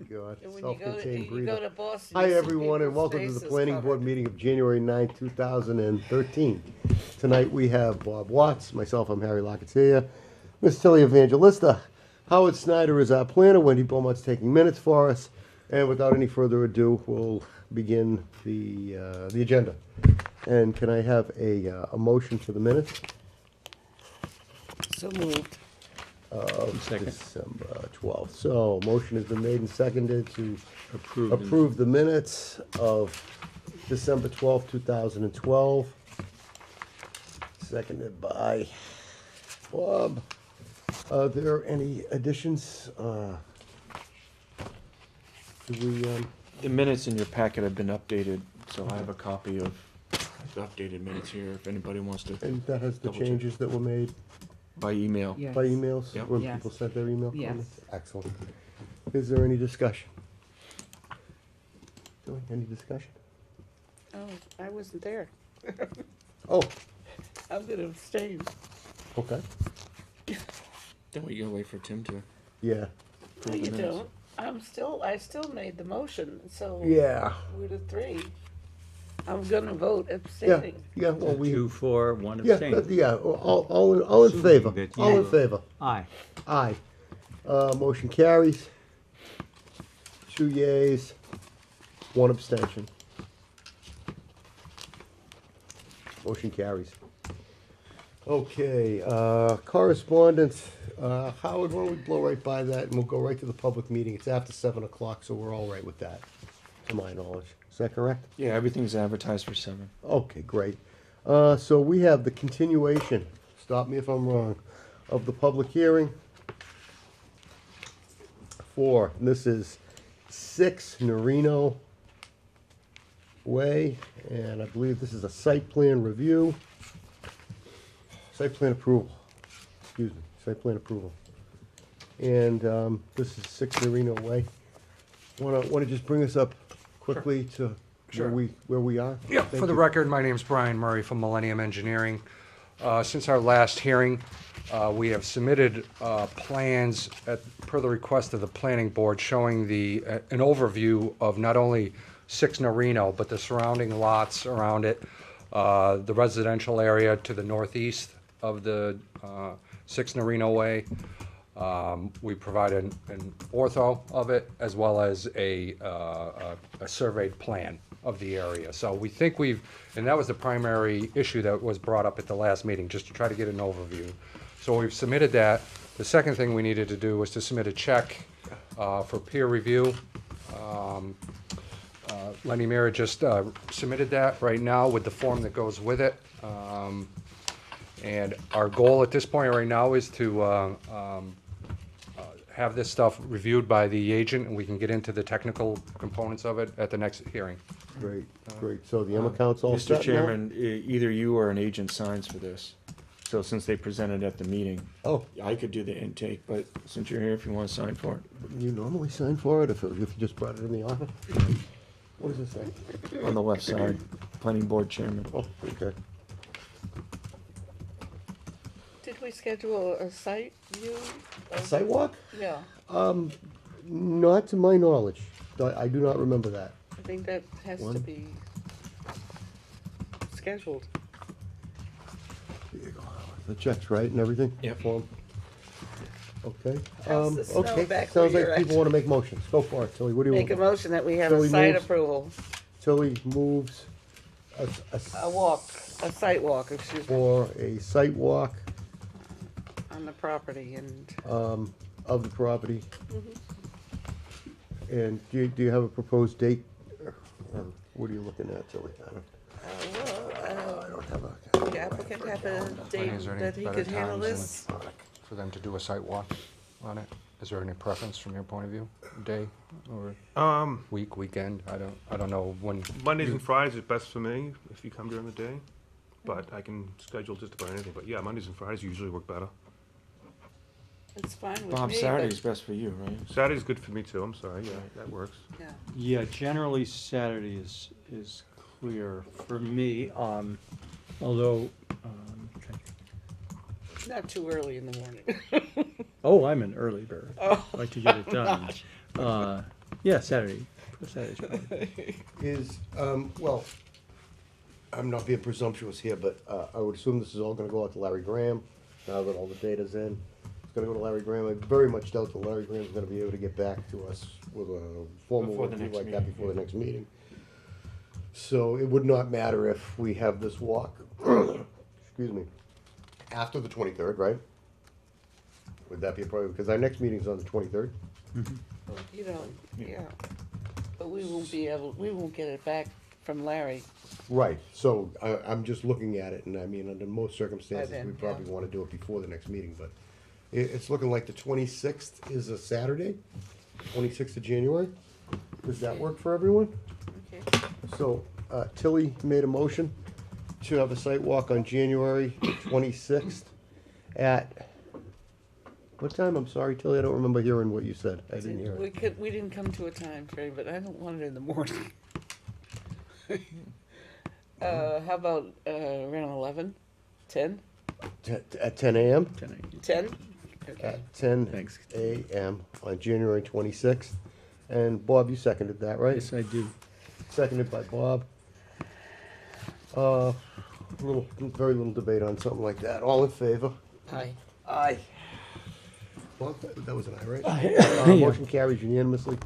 God, And when you self-contained go breather. to Boston, Hi, you see everyone, and people's welcome to the faces planning board covered. meeting of January 9th, 2013. Tonight, we have Bob Watts, myself, I'm Harry Locatier, Miss Tilly Evangelista, Howard Snyder is our planner, Wendy Beaumont's taking minutes for us, and without any further ado, we'll begin the agenda. And can I have a motion for the minutes? So moved. Second. December 12th. So, motion has been made and seconded to Approved. approve the minutes of December 12th, 2012. Seconded by Bob. Are there any additions? Do we, The minutes in your packet have been updated, so I have a copy of the updated minutes here if anybody wants to, and that has the Double check. changes that were made by email. Yes. by emails? Yep. When Yes. people sent their email Yes. comments? Excellent. Is there any discussion? Any discussion? Oh, I wasn't there. Oh, I'm gonna abstain. okay. Then we gotta wait for Tim to Yeah. No, approve you the minutes. don't. I still made the motion, so. Yeah. We're the three. I'm gonna vote Yeah, abstaining. yeah, well, we, 2 for 1 yeah, abstain. yeah, all in favor, Assuming that all in you- favor. Aye. Aye. Motion carries. 2 yeas, 1 abstention. Motion carries. Okay, correspondence, Howard, why don't we blow right by that and we'll go right to the public meeting. It's after 7 o'clock, so we're all right with that, to my knowledge. Is that correct? Yeah, everything's advertised for 7. Okay, great. So we have the continuation, stop me if I'm wrong, of the public hearing for, and this is 6 Norino Way, and I believe this is a site plan review, site plan approval, excuse me, site plan approval. And this is 6 Norino Way. Wanna just bring us up quickly to Sure. where we are? Yeah, Thank for the you. record, my name's Brian Murray from Millennium Engineering. Since our last hearing, we have submitted plans per the request of the planning board showing an overview of not only 6 Norino, but the surrounding lots around it, the residential area to the northeast of the 6 Norino Way. We provide an ortho of it as well as a surveyed plan of the area. So we think and that was the primary issue that was brought up at the last meeting, just to try to get an overview. So we've submitted that. The second thing we needed to do was to submit a check for peer review. Lenny Mira just submitted that right now with the form that goes with it. And our goal at this point right now is to have this stuff reviewed by the agent, and we can get into the technical components of it at the next hearing. Great, great. So the M account's all set Mr. now? Chairman, either you or an agent signs for this. So since they presented at the meeting, Oh, I could do the intake, but since you're here, if you wanna sign for it. you normally sign for it if you just brought it in the office? What does it say? On the left side, planning board chairman. Oh, okay. Did we schedule a site view? Sidewalk? Yeah, Not to my knowledge. I do not remember that. I think that has to One. be scheduled. There you go. The checks, right, and everything? Yep. Form? Okay. How's the snow Okay. back where Sounds like you're people at? wanna make motions. Go for it, Tilly. What do you want? Make a motion that we have Tilly a site moves. approval, Tilly moves a site walk, excuse me, for a site walk, on the property and, of the property. Mm-hmm. And do you have a proposed date? Or what are you looking at, Tilly? I don't have a. the applicant have a date Is there any that he better could handle times in this? For them to do a site walk on it? Is there any preference from your point of view? Day or week, weekend? I don't know when. Mondays and Fridays is best for me if you come during the day, but I can schedule just about anything. But yeah, Mondays and Fridays usually work better. It's fine with me, Bob, but, Saturday's best for you, right? Saturday's good for me too. I'm sorry. Yeah, that works. yeah. Yeah, generally Saturday is clear for me, although, okay. Not too early in the morning. Oh, I'm an early bird. Like to get it done. Yeah, Saturday. Saturday's fine. Is, well, I'm not being presumptuous here, but I would assume this is all gonna go out to Larry Graham, now that all the data's in. It's gonna go to Larry Graham. I very much doubt that Larry Graham's gonna be able to get back to us with a formal Before the review next like that meeting, before the yeah. next meeting. So it would not matter if we have this walk, excuse me, after the 23rd, right? Would that be a problem? Because our next meeting's on the 23rd. You know, yeah. But we won't be able, we won't get it back from Larry. Right, so I'm just looking at it, and I mean, under most circumstances, then, we yeah. probably wanna do it before the next meeting, but it's looking like the 26th is a Saturday, 26th of January. Does that work for everyone? Okay. So, Tilly made a motion to have a site walk on January 26th at, what time? I'm sorry, Tilly, I don't remember hearing what you said. I didn't hear it. We didn't come to a time frame, but I don't want it in the morning. How about, around 11? 10? At 10 a.m.? 10? Okay. At 10 Thanks. a.m. on January 26th. And Bob, you seconded that, right? Yes, I do. Seconded by Bob. Very little debate on something like that. All in favor? Aye. Aye. Bob, that was an aye, right? Yeah. Motion carries unanimously.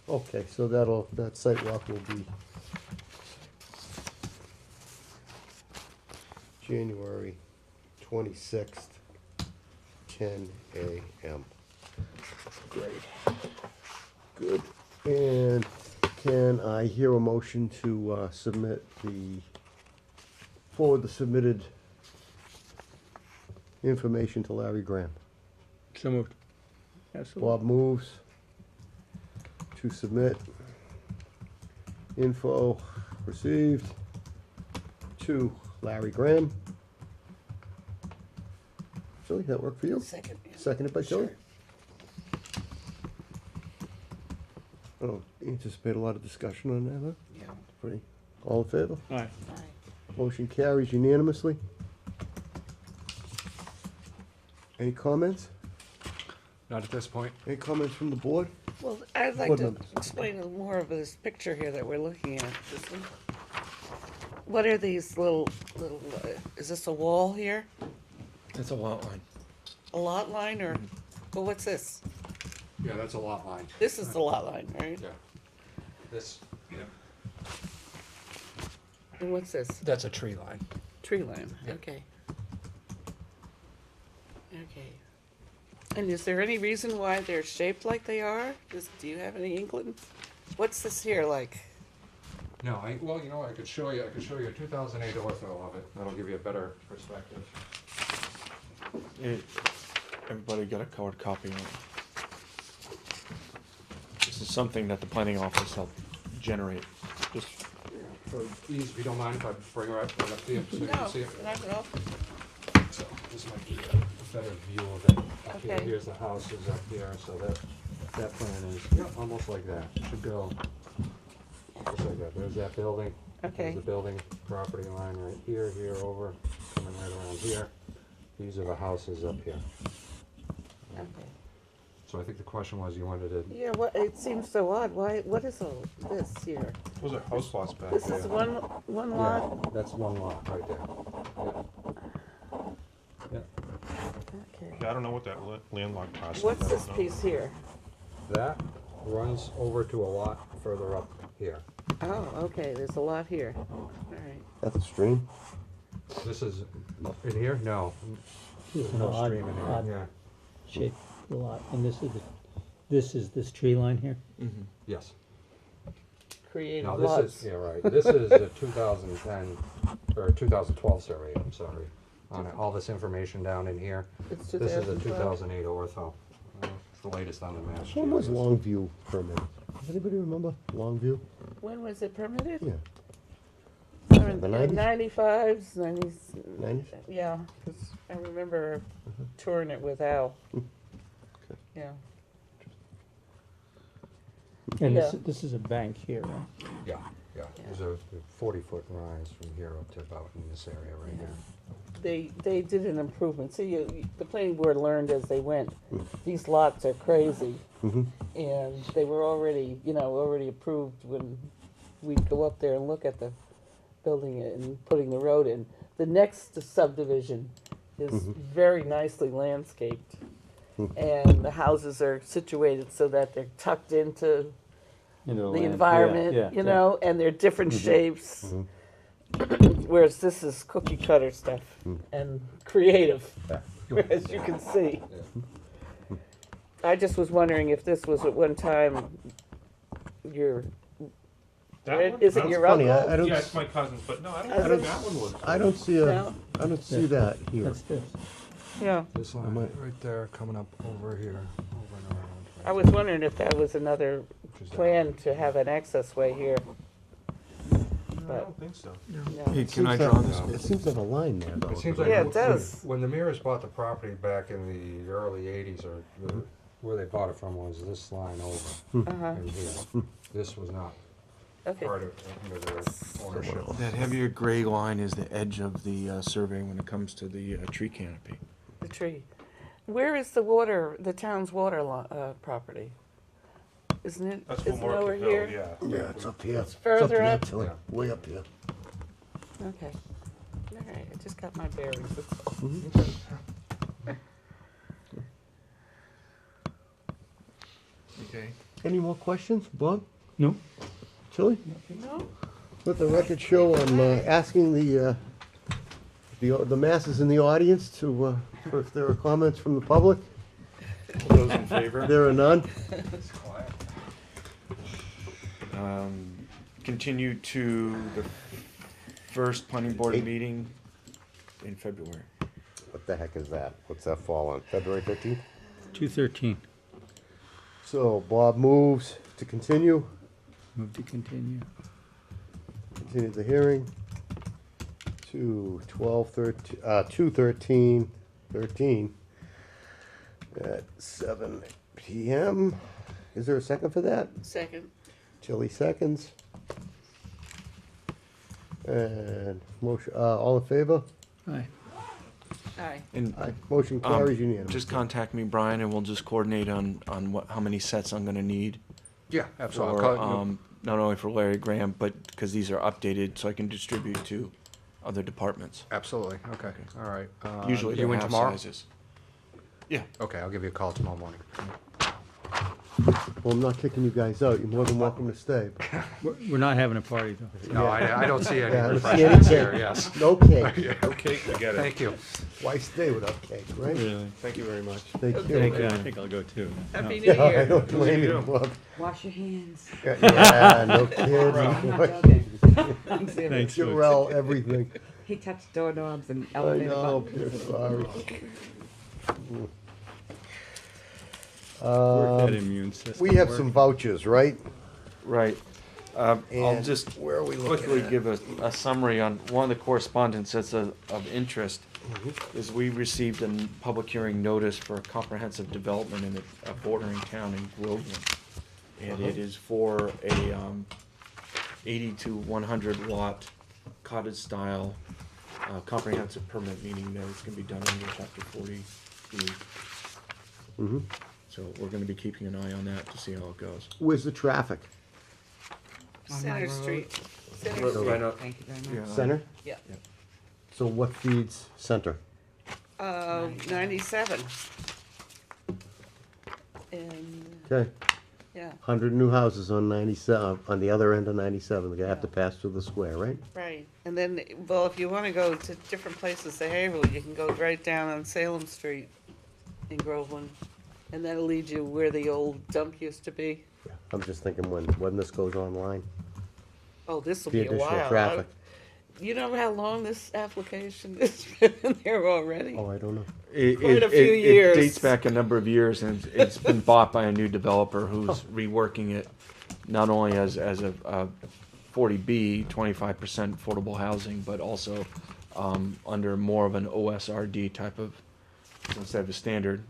Okay, so that site walk will be January 26th, 10 a.m. Great. Good. And can I hear a motion to forward the submitted information to Larry Graham? So moved. Absolutely. Bob moves to submit info received to Larry Graham. Tilly, that work for you? Second. Yeah. Seconded by Tilly? Sure. I don't anticipate a lot of discussion on that, huh? Yeah. Pretty, all in favor? All right. Aye. Motion carries unanimously. Any comments? Not at this point. Any comments from the board? Well, I'd like Board to members. explain a little more of this picture here that we're looking at. This one. What are these little, is this a wall here? That's a lot line. A lot line or, well, what's this? Yeah, that's a lot line. This is the lot line, right? Yeah. This, yeah. And what's this? That's a tree line. Tree line, Yeah. okay. Okay. And is there any reason why they're shaped like they are? Do you have any inkling? What's this here like? No, well, you know, I could show you a 2008 ortho of it. That'll give you a better perspective. Everybody got a colored copy of it. This is something that the planning office helped generate. Just For ease, if you don't mind if I bring her up right up to you so you can No, see it. not at all. So this might be a better view of it. Up here, Okay. here's the house is up here, so that plan is, yeah, almost like that. Should go just like that. There's that building. Okay. There's the building property line right here, over, coming right around here. These are the houses up here. Okay. So I think the question was you wanted to, Yeah, it seems so odd. What is all this here? Those are house lots back This there. is one lot? yeah, that's one lot right there. Yeah. Okay. Yeah, I don't know what that landlocked parcel. What's is. this No. piece here? That runs over to a lot further up here. Oh, okay, there's a lot here. All right. That's a stream. This is in here? No. It's an No odd, stream in here, odd yeah. shaped lot, and this is this tree line here? Yes. Creative No, lots. this is, yeah, right. This is a 2010, or 2012 survey, I'm sorry. On it. All this information down in here. It's This is a 2012. 2008 ortho. It's the latest on the Mass. When was GIS. Longview permitted? Does anybody remember Longview? When was it permitted? Yeah. The 90s? 95s, 90s. 90s? Yeah, 'cause I remember touring it with Al. Yeah. And Yeah. this is a bank here, right? Yeah, yeah. There's a 40-foot rise from here up to about in this area right here. they did an improvement. See, the planning board learned as they went, these lots are crazy. And they were already, already approved when we'd go up there and look at the building it and putting the road in. The next subdivision is very nicely landscaped. And the houses are situated so that they're tucked into the environment, and they're different shapes. Whereas this is cookie cutter stuff and creative, as you can see. I just was wondering if this was at one time your, That one? is it That's your funny, uncle? I don't, Yeah, it's my cousin's, but no, I don't I think don't- that one was. I don't see No. I don't see that here. That's this. Yeah, This line, right there, coming up over here, over and around. I was wondering if that was another Which is that. plan to have an access way here. No, I But, don't think so. no. Hey, can I Seems draw like- this? It seems like a line there, though. It seems like Yeah, it does. when the Mears bought the property back in the early '80s, or where they bought it from was this line over Uh-huh, and here. This was not okay. part of their ownership. That heavier gray line is the edge of the survey when it comes to the tree canopy. The tree. Where is the town's water property? Isn't it, That's isn't it more up over the hill, here? yeah. Yeah, it's up here. It's further here, up? Tilly. Way up here. Okay. All right, I just got my bearings. That's all. Okay. Any more questions, Bob? No? Tilly? No? Let the record show I'm asking the masses in the audience to, if there are comments from the public. Those in favor? There are none. Continue to the first planning board Eight. meeting in February. What the heck is that? What's that fall on? February 13th? 213. So Bob moves to continue Move to continue. the hearing to 2/13 at 7 PM. Is there a second for that? Second. Tilly seconds. And motion, all in favor? Aye. Aye. And Aye. Motion carries unanimously. just contact me, Brian, and we'll just coordinate on how many sets I'm gonna need. Yeah, absolutely. For, I'll call it- not only for Larry Graham, but because these are updated, so I can distribute to other departments. Absolutely, okay, all right. Usually you they're in half tomorrow? sizes. Yeah. Okay, I'll give you a call tomorrow morning. Well, I'm not kicking you guys out. You're more than welcome to stay. We're not having a party, though. No, I don't see any Yeah, I don't see refreshments any here, cake. yes. No cake. Okay, we get it. Thank you. Why stay without cake, right? Really? Thank you very much. Thank you. Thank you. I think I'll go too. Happy New Yeah, I Year. don't blame you, Bob. Wash your hands. Yeah, no kidding. I'm not joking. I'm serious. Thanks. Purell, everything. He touched doorknobs and I elevator know, buttons. Peter, sorry. Work that immune system. We have work. some vouchers, right? Right. I'll And just where are we looking quickly at? give a summary on one of the correspondence that's of interest. Mm-hmm. Is we received a public hearing notice for a comprehensive development in a bordering town in Groveland. And it is for a 80 to 100 watt cottage style comprehensive permit, meaning that it's gonna be done under chapter 40B. Mhm. So we're gonna be keeping an eye on that to see how it goes. Where's the traffic? On my Center road. Street. Center Right Street. up. Thank you very much. Yeah. Center? Yeah. So what feeds center? 97. And, Okay, yeah, 100 new houses on 97, on the other end of 97. They're gonna have to pass through the square, right? right. And then, well, if you want to go to different places to Haverhill, you can go right down on Salem Street in Groveland. And that'll lead you where the old dump used to be. I'm just thinking when this goes online, Oh, this will the be a additional while. traffic. You know how long this application has been in there already? Oh, I don't know. Quite a few years. It dates back a number of years, and it's been bought by a new developer who's reworking it, not only as a 40B, 25% affordable housing, but also under more of an OSRD type of, instead of a standard,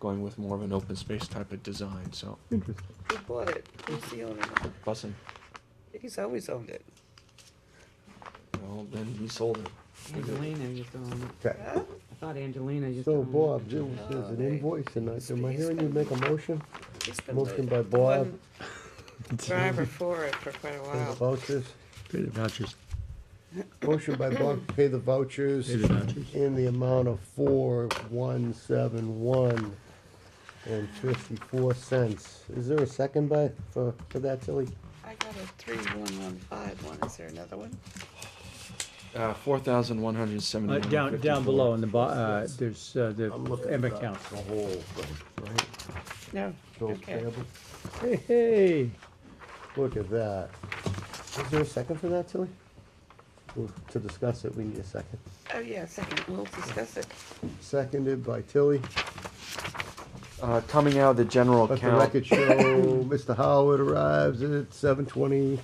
going with more of an open space type of design. So, Interesting. Who bought it? Who's the owner? busing. He's always owned it. Well, then he sold it. Angelina used on it. Okay. I thought Angelina used So on Bob, there's an invoice, and am I hearing you make a motion? He's been Motion the by Bob, one driver for it for quite a pay the while. vouchers. Pay the vouchers. Motion by Bob to pay the vouchers Pay the vouchers. in the amount of 4,171 and 54 cents. Is there a second for that, Tilly? I got a 3115 one. Is there another one? 4,171. Down below in the there's the I'm looking M at account. the whole thing, right? No. Bills Okay. payable. Hey, hey. Look at that. Is there a second for that, Tilly? Well, to discuss it, we need a second. Oh, yeah, second. We'll discuss it. Seconded by Tilly. Coming out of the general Let the account, record show Mr. Howard arrives at 7:20.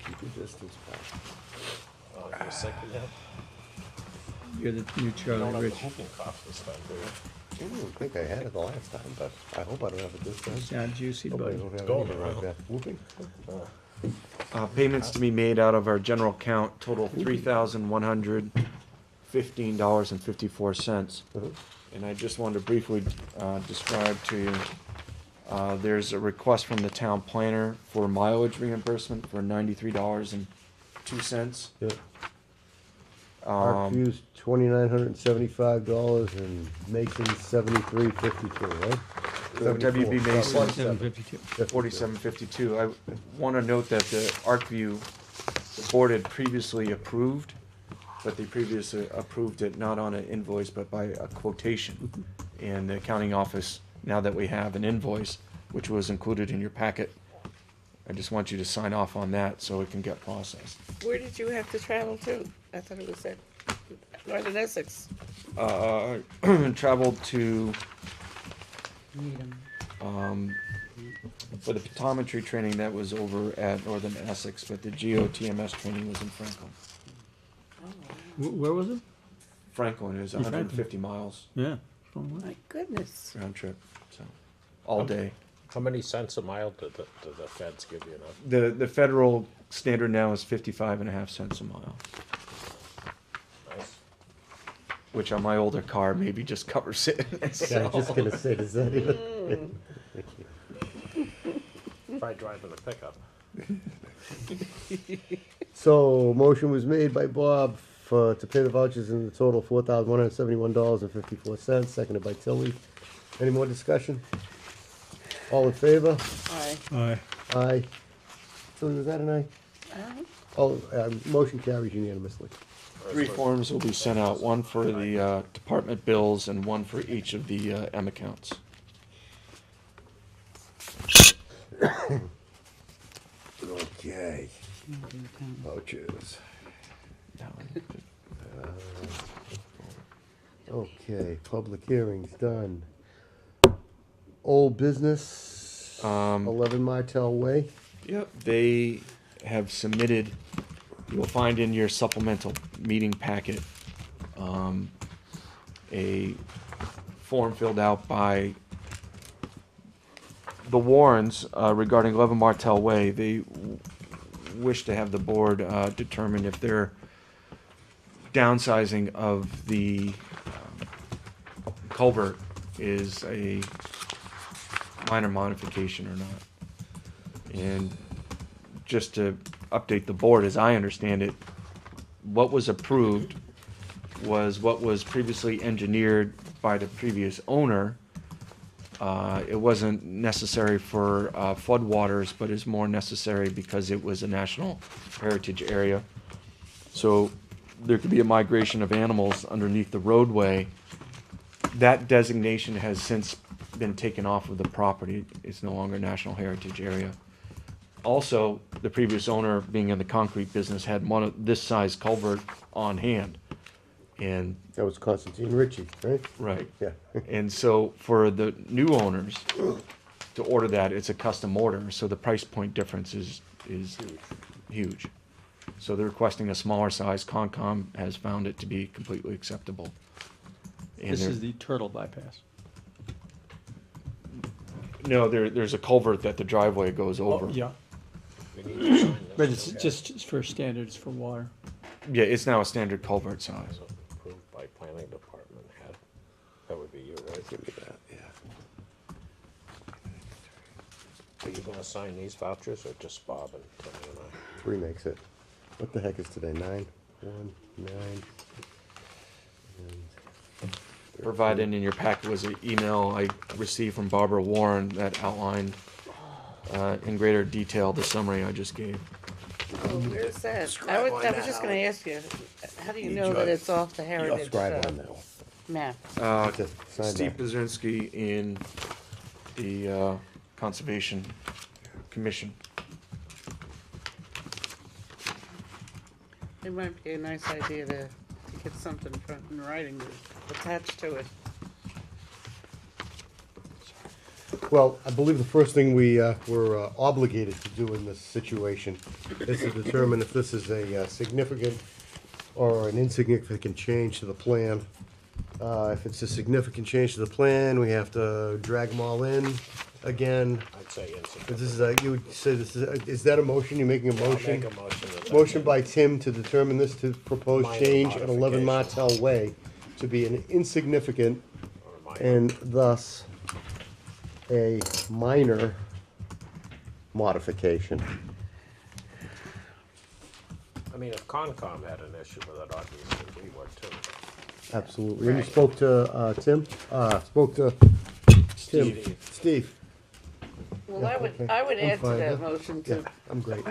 Keep your distance back. You're the new Charlie Rich. I don't think I had it the last time, but I hope I don't have it this time. Sound juicy, Hope I buddy. don't have anything like that. Whooping? payments to be made out of our general account total $3,115.54. Uh-huh. And I just wanted to briefly describe to you, there's a request from the town planner for mileage reimbursement for $93.02. Yeah. Arc View's $2,975 and Mason's $73.52, right? WB Mason, 752. 4752. I want to note that the ArcView, the board had previously approved, but they previously approved it not on an invoice, but by a quotation. And the accounting office, now that we have an invoice, which was included in your packet, I just want you to sign off on that so it can get processed. Where did you have to travel to? I thought it was at Northern Essex. Traveled to, Needham. for the photometry training, that was over at Northern Essex, but the GOTMS training was in Franklin. Where was it? Franklin is In Franklin. 150 miles Yeah. Long way. My goodness. round trip, so, all day. How many cents a mile do the feds give you now? The federal standard now is 55.5 cents a mile, Nice. which on my older car maybe just covers it. Yeah, I was just gonna say, does that even? Try driving a pickup. So, motion was made by Bob to pay the vouchers in the total $4,171.54, seconded by Tilly. Any more discussion? All in favor? Aye. Aye. Aye. Tilly, was that an aye? All, motion carries unanimously. 3 forms will be sent out, one for the department bills and one for each of the M accounts. Okay, vouchers. Okay, public hearings done. Old business, 11 Martel Way. Yep, they have submitted, you will find in your supplemental meeting packet, a form filled out by the Warrens regarding 11 Martel Way. They wish to have the board determine if their downsizing of the culvert is a minor modification or not. And just to update the board, as I understand it, what was approved was what was previously engineered by the previous owner. It wasn't necessary for floodwaters, but is more necessary because it was a national heritage area. So there could be a migration of animals underneath the roadway. That designation has since been taken off of the property. It's no longer a national heritage area. Also, the previous owner, being in the concrete business, had one of this size culvert on hand. And, That was Constantine Ritchie, right? right. Yeah. And so for the new owners to order that, it's a custom order, so the price point difference is huge. So they're requesting a smaller size. Concom has found it to be completely acceptable. And This they're- is the turtle bypass. No, there's a culvert that the driveway goes over. Oh, yeah. You need to sign this. But it's okay? just for standards for water. Yeah, it's now a standard culvert size. So approved by planning department head. That would be you, right? Give me that, yeah. Are you gonna sign these vouchers or just Bob and Timmy and I? 3 makes it. What the heck is today? 9? 1, 9. Provided in your packet was an email I received from Barbara Warren that outlined in greater detail the summary I just gave. Oh, where's that? Scribe I on was that, just gonna ask you, how do you Need know your- that it's off the You'll heritage scribe on that one. map? Just sign Steve that. Pazinski in the Conservation Commission. It might be a nice idea to get something in writing attached to it. Well, I believe the first thing we're obligated to do in this situation is to determine if this is a significant or an insignificant change to the plan. If it's a significant change to the plan, we have to drag them all in again. I'd say insignificant. This is you would say this is that a motion? You're making a I'll motion? make a motion that. Motion by Tim to determine this to propose Minor change at 11 modification. Martel Way to be an insignificant Or minor. and thus a minor modification. I mean, if Concom had an issue with it, obviously we would too. Absolutely. And you Right. spoke to Tim? Spoke to Tim? Steve. Steve? Well, Yeah, I would, okay. I would I'm add to fine, that yeah. motion Yeah, to, I'm great.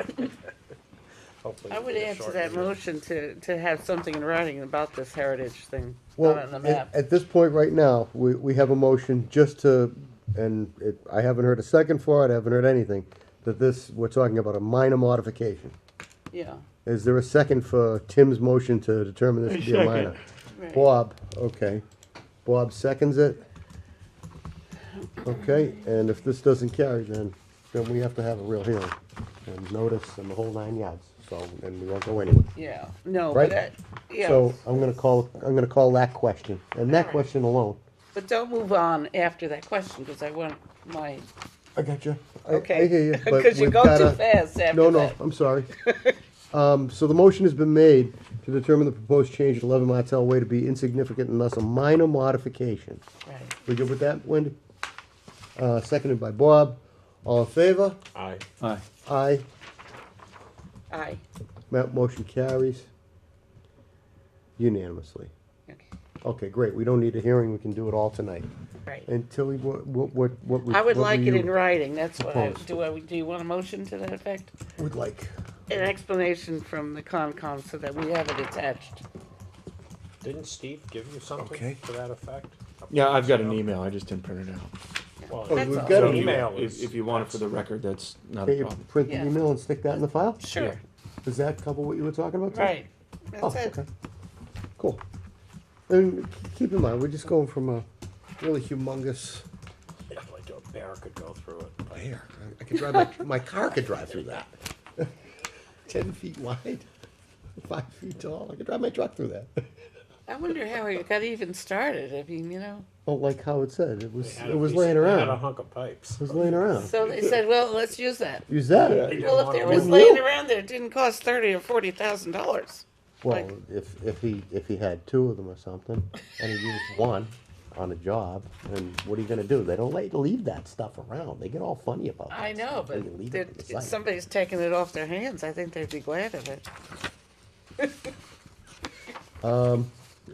Hopefully I would it'll be a add to short that meeting. motion to have something in writing about this heritage thing, Well, not on the map. at this point right now, we have a motion just to, and I haven't heard a second for it, I haven't heard anything, that this, we're talking about a minor modification. Yeah, Is there a second for Tim's motion to determine this to be a minor? right. Bob, okay. Bob seconds it. Okay, and if this doesn't carry, then we have to have a real hearing and notice and the whole 9 yards. So, and we won't go anywhere. Yeah, no, Right? but, yeah, So I'm gonna call that question, and that question alone. but don't move on after that question, because I want my, I got you. okay. I hear you, but Because you we've go gotta. too fast after No, no, that. I'm sorry. So the motion has been made to determine the proposed change at 11 Martel Way to be insignificant and thus a minor modification. Right. We good with that, Wendy? Seconded by Bob. All in favor? Aye. Aye. Aye. Aye, That motion carries unanimously. okay, Okay, great. We don't need a hearing. We can do it all tonight. right. And Tilly, what? I would what like were it you in writing, that's what I, proposed? do you want a motion to that effect? Would like. An explanation from the Concom so that we have it attached. Didn't Steve give you something Okay. to that effect? Yeah, I've got an email, I just didn't print it out. Well, Oh, That's we've all. got the an email If, is. if you want it for the record, that's not Can a you problem. print the Yeah. email and stick that in the file? Sure, Does that cover what you were talking about? Tim? right, Oh, that's it. okay. Cool. And keep in mind, we're just going from a really humongous. Yeah, like a bear could go through it. but- Here, I could drive my car could drive through that. 10 feet wide, 5 feet tall. I could drive my truck through that. I wonder how it got even started, I mean, you know. Oh, like Howard said, it was They had it a was piece- laying they had a around. hunk of pipes. It was laying around. So they said, well, let's use that. Use that. didn't Well, if wanna there was Wouldn't laying you? around there, it didn't cost $30,000 or $40,000. Well, like- if he had 2 of them or something, and he used one on a job, and what are you gonna do? They don't leave that stuff around. They get all funny about that. I know, stuff when but you leave it that- to the if site. somebody's taking it off their hands, I think they'd be glad of it.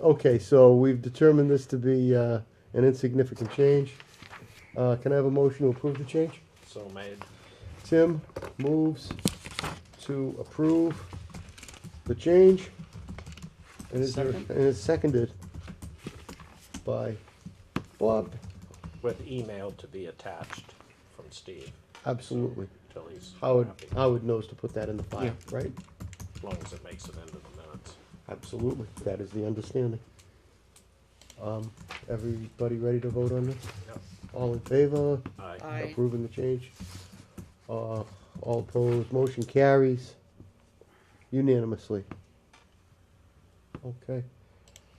Okay, so we've determined this to be an insignificant change. Can I have a motion to approve the change? So made. Tim moves to approve the change. And Second. and it's seconded by Bob. With email to be attached from Steve, Absolutely. till he's Howard, happy, Howard knows to put that in the file, right? as long as it makes it into the minutes. Absolutely. That is the understanding. Everybody ready to vote on this? Yep. All in favor? Aye. Aye. Approving the change? All opposed, motion carries unanimously. Okay,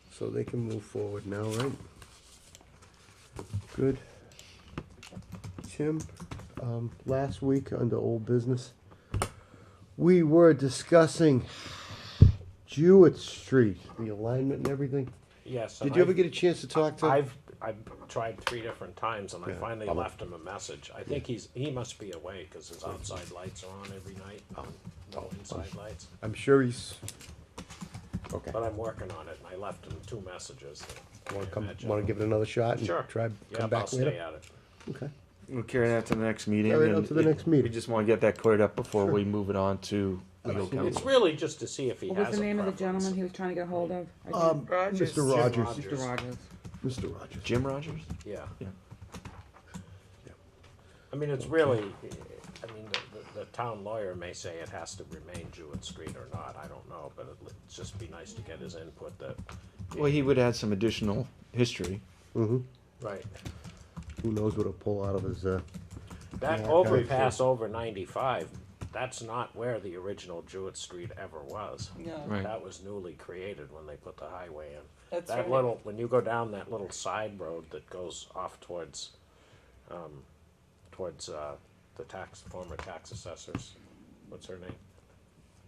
so they can move forward now, right? Good. Tim, last week under old business, we were discussing Jewett Street, the alignment and everything. Yes. Did you ever get a chance to talk to? I've tried 3 different times, and I Yeah, finally bummer. left him a message. I think he must be away, because his outside lights are on every night, no inside lights. I'm sure he's. Okay. But I'm working on it, and I left him 2 messages. Want to give it another shot and Sure. try Yeah, come I'll back stay later? at it. Okay. We'll carry that to the next meeting. Carry it and on to the next meeting. We just want to get that cleared up before we move it on to legal Absolutely. It's counsel. really just to see if he What has was the a name of the preference. gentleman he was trying to get a hold of? Rogers. Mr. Rogers. Mr. Rogers. Mr. Rogers. Jim Rogers? Yeah. Yeah. I mean, it's really, I mean, the town lawyer may say it has to remain Jewett Street or not, I don't know, but it'd just be nice to get his input that, Well, he would add some additional history. Mm-hmm. right. Who knows what he'll pull out of his, That Yeah, overpass over 95, that's not where the original Jewett Street ever was. No, Right. That was newly created when they put the highway in. that's That right. little, when you go down that little side road that goes off towards the former tax assessors, what's her name?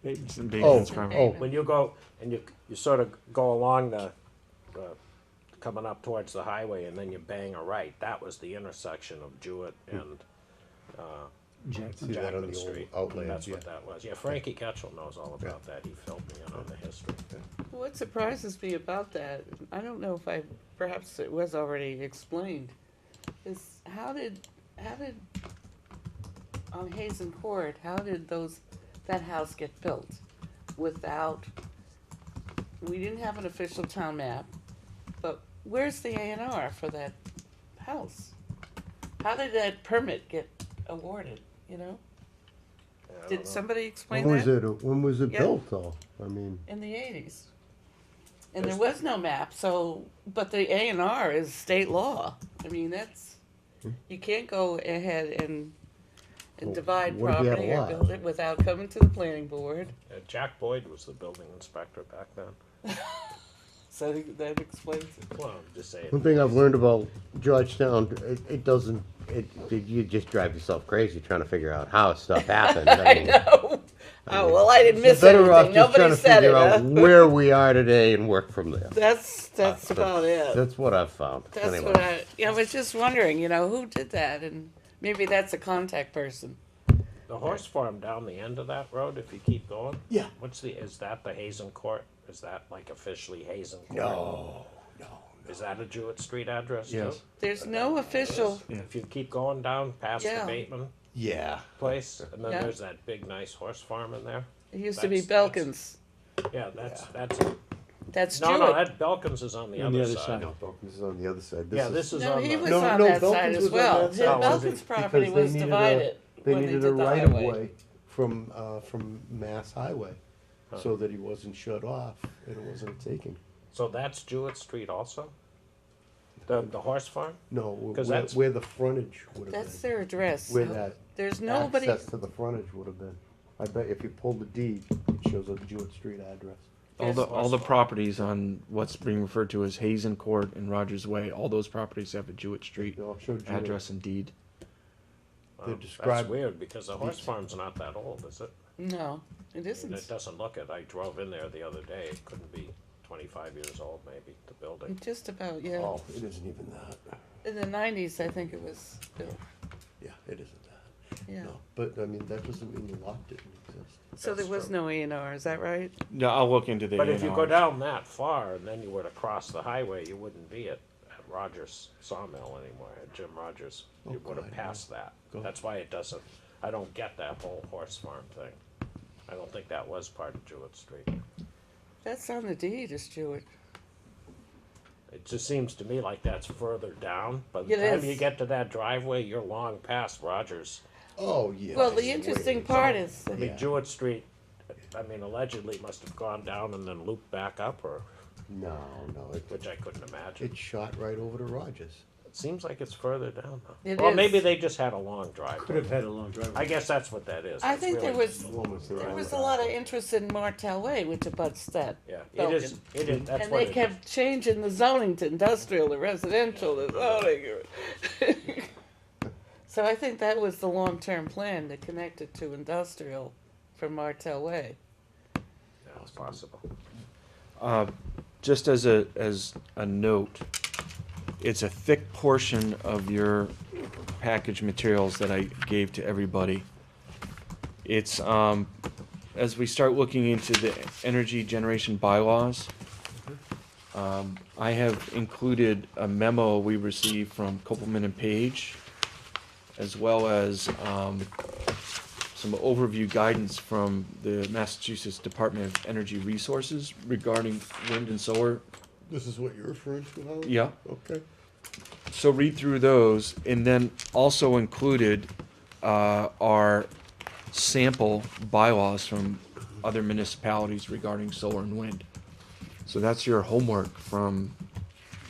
It's in Bateman's farm. oh, When you go, and you sort of go along the, coming up towards the highway, and then you bang a right, that was the intersection of Jewett and, see that on Jackman the old Street. outlands, That's yeah. what that was. Yeah, Frankie Ketchel knows all about that. He filled me in on the history. What surprises me about that, I don't know if perhaps it was already explained, is how did, on Hazen Court, how did that house get built without, we didn't have an official town map, but where's the A&R for that house? How did that permit get awarded, you know? Yeah, I don't Did know. somebody explain when was that? when was it Yeah. built though? I mean, In the 80s. And there was no map, so, but the A&R is state law. I mean, that's, you can't go ahead and Well, divide what if you had a property or lot? build it without coming to the planning board. Jack Boyd was the building inspector back then. So that explains it. Well, I'm just saying. one thing I've learned about Georgetown, it doesn't, you just drive yourself crazy trying to figure out how stuff happened. I mean, know. Oh, well, I didn't miss better off anything. just trying Nobody to said it, figure out huh? where we are today and work from there. That's about it. That's what I've found. That's Anyway. what I was just wondering, who did that? And maybe that's a contact person. The horse farm down the end of that road, if you keep going. Yeah. Is that the Hazen Court? Is that like officially Hazen Court? No. Is that a Jewett Street address too? Yes. There's no official, If you keep going down past the Yeah. Bateman Yeah. place, and then Yeah. there's that big nice horse farm in there. it used to be That's- Belkins. Yeah, that's That's no, Jewett. that Belkins is on the other side. No, Belkins is on the other side. Yeah, this is No, on he the. was No, on no, that Belkins side was as on well. that His side. Belkins property Because they was needed divided They when they needed a did the right of highway. way from Mass Highway, so that he wasn't shut off and it wasn't a taking. So that's Jewett Street also. The horse farm. No, 'Cause where, that's- where the frontage would have That's been. their address. Where that There's nobody, access to the frontage would have been. I bet if you pull the deed, it shows a Jewett Street address. All the properties on what's being referred to as Hazen Court and Rogers Way, all those properties have a Jewett Street They all show Jewett. address and deed. They That's describe- weird because the horse farm's not that old, is it? no, it And isn't. it doesn't look it. I drove in there the other day. It couldn't be 25 years old, maybe, the building. Just about, yeah. Oh, it isn't even that. In the 90s, I think it was built, Yeah, it isn't that. yeah. No, but I mean, that doesn't mean the lot didn't exist. So there was true. no A&R, is that right? No, I'll look into the. But if you go A&R. down that far and then you were to cross the highway, you wouldn't be at Rogers Sawmill anymore, at Jim Rogers. Oh, You would have God, passed that. God. That's why it doesn't, I don't get that whole horse farm thing. I don't think that was part of Jewett Street. That's on the deed, is Jewett. It just seems to me like that's further down. By the It time is. you get to that driveway, you're long past Rogers. Oh, yeah. Well, the it's interesting way- part is, I mean, Yeah. Jewett Street, I mean, allegedly must have gone down and then looped back up, or, No, which I couldn't imagine. it shot right over to Rogers. It seems like it's further down though. It Well, maybe is. they just had a long driveway. Could have had a long driveway. I guess that's what that is. I It's think there really- was, Almost there around was the a lot of back. interest in Martel Way, which abuts that. Yeah, it is, that's And what they it is. kept changing the zoning to industrial, to residential, to zoning. So I think that was the long-term plan, to connect it to industrial from Martel Way. Yeah, it's possible. Just as a note, it's a thick portion of your package materials that I gave to everybody. It's, as we start looking into the energy generation bylaws, I have included a memo we received from Copeland and Page, as well as some overview guidance from the Massachusetts Department of Energy Resources regarding wind and solar. This is what you're referring to, Howard? Yeah. Okay. So read through those, and then also included our sample bylaws from other municipalities regarding solar and wind. So that's your homework from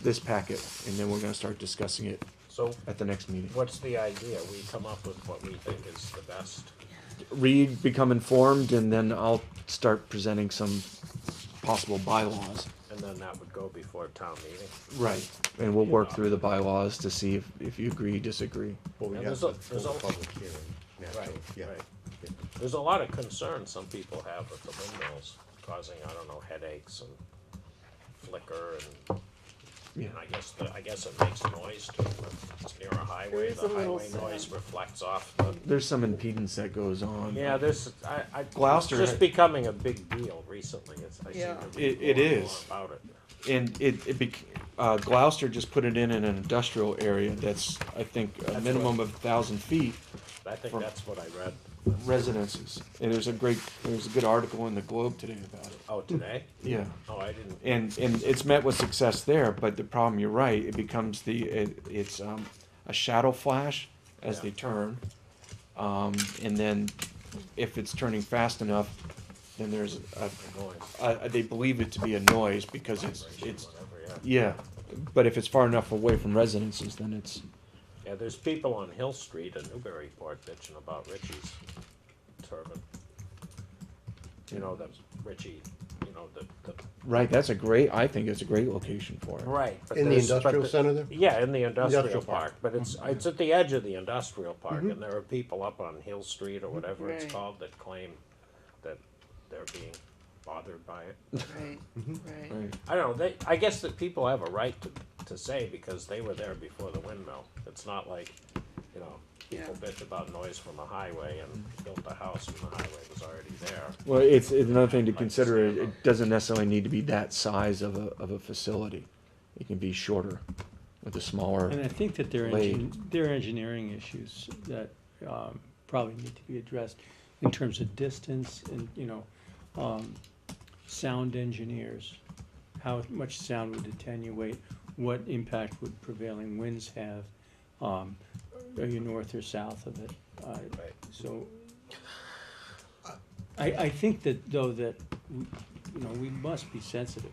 this packet, and then we're gonna start discussing it So at the next meeting. what's the idea? We come up with what we think is the best. Read, become informed, and then I'll start presenting some possible bylaws. And then that would go before town meeting. Right. And we'll work through the bylaws to see if you agree, disagree. Well, we And have there's to a- there's hold a- a public hearing, naturally, Right, yeah. right. There's a lot of concern some people have with the windmills causing, I don't know, headaches and flicker and, Yeah. and I guess it makes noise too. If it's near a highway, There is the a little highway noise sound. reflects off the. There's some impedance that goes on. Yeah, it's Gloucester just had- becoming a big deal recently. I Yeah. seem to read It more and more is. about it. And Gloucester just put it in an industrial area that's, I think, a That's minimum of 1,000 feet I think From- that's what I read. residences. And there's a good article in the Globe today about it. Oh, today? Yeah. Oh, I didn't. And it's met with success there, but the problem, you're right, it becomes it's a shadow flash as Yeah. they turn. And then if it's turning fast enough, then there's Noise. they believe it to be a noise because it's, Whatever, yeah. yeah. But if it's far enough away from residences, then it's, Yeah, there's people on Hill Street in Newburyport bitching about Richie's turbine. You know, the Richie, you know, the. right, I think it's a great location for it. Right. but In the there's- but industrial center there? Yeah, in the industrial Industrial park. park, but it's at the edge of the industrial park, and there are people up on Hill Street or whatever it's Right. called that claim that they're being bothered by it. Right, right. Right. I don't know, I guess that people have a right to say because they were there before the windmill. It's not like, you know, people bitch about noise from a highway and built a house when the highway was already there. Well, it's another thing to consider, it doesn't necessarily need to be that size of a facility. It can be shorter with a smaller, And I think that there are, Blade. there are engineering issues that probably need to be addressed in terms of distance and, sound engineers. How much sound would attenuate? What impact would prevailing winds have? Are you north or south of it? Right. So, I think that, though, that, we must be sensitive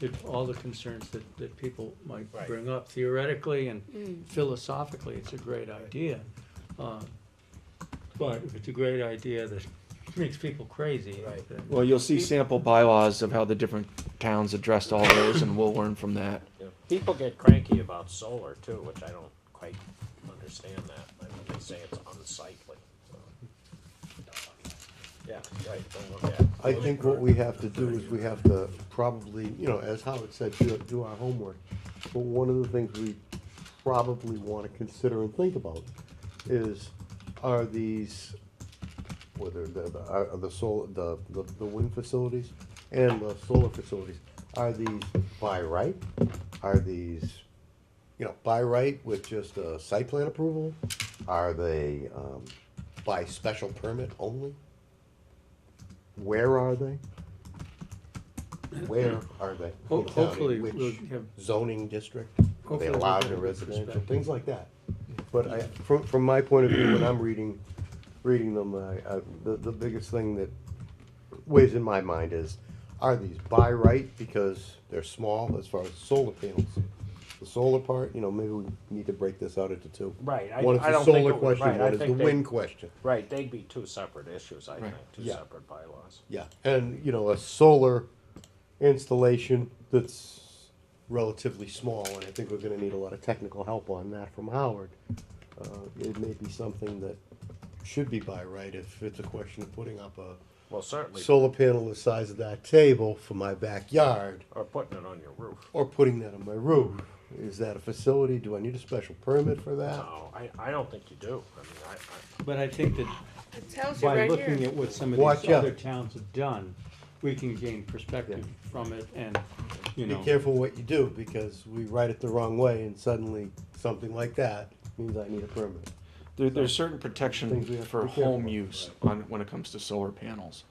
to all the concerns that people might Right. bring up. Theoretically and philosophically, it's a great idea. But if it's a great idea that makes people crazy, Right. then well, you'll see sample bylaws of how the different towns addressed all those, and we'll learn from that. Yeah. People get cranky about solar too, which I don't quite understand that. I mean, they say it's unsightly. So. Yeah, right, don't look at it. I think what we have to do is we have to probably, as Howard said, do our homework. But one of the things we probably want to consider and think about is, are these, whether the wind facilities and the solar facilities, are these by right? Are these, by right with just a site plan approval? Are they, by special permit only? Where are they? Where are they? Ho- In town? hopefully In which we'll have- zoning district? Are they Hopefully we'll allowed get a in good residential? perspective. Things like that. But from my point of view, when I'm reading them, the biggest thing that weighs in my mind is, are these by right because they're small as far as solar panels? The solar part, maybe we need to break this out into two. Right, One is I the don't think solar it would- question, right, I one is the think they- wind question. Right, they'd be two separate issues, I think, two Yeah. separate bylaws. Yeah, and a solar installation that's relatively small, and I think we're gonna need a lot of technical help on that from Howard. It may be something that should be by right if it's a question of putting up a Well, certainly, solar panel the size of that table for my backyard, or putting it on your roof. or putting that on my roof. Is that a facility? Do I need a special permit for that? No, I don't think you do. I mean, But I think that It tells you by right looking here. at what some of Watch these out. other towns have done, we can gain perspective from it and, you Be know. careful what you do, because we write it the wrong way and suddenly something like that means I need a permit. There's certain Things protection we have to for be careful home of. use when it comes to solar panels.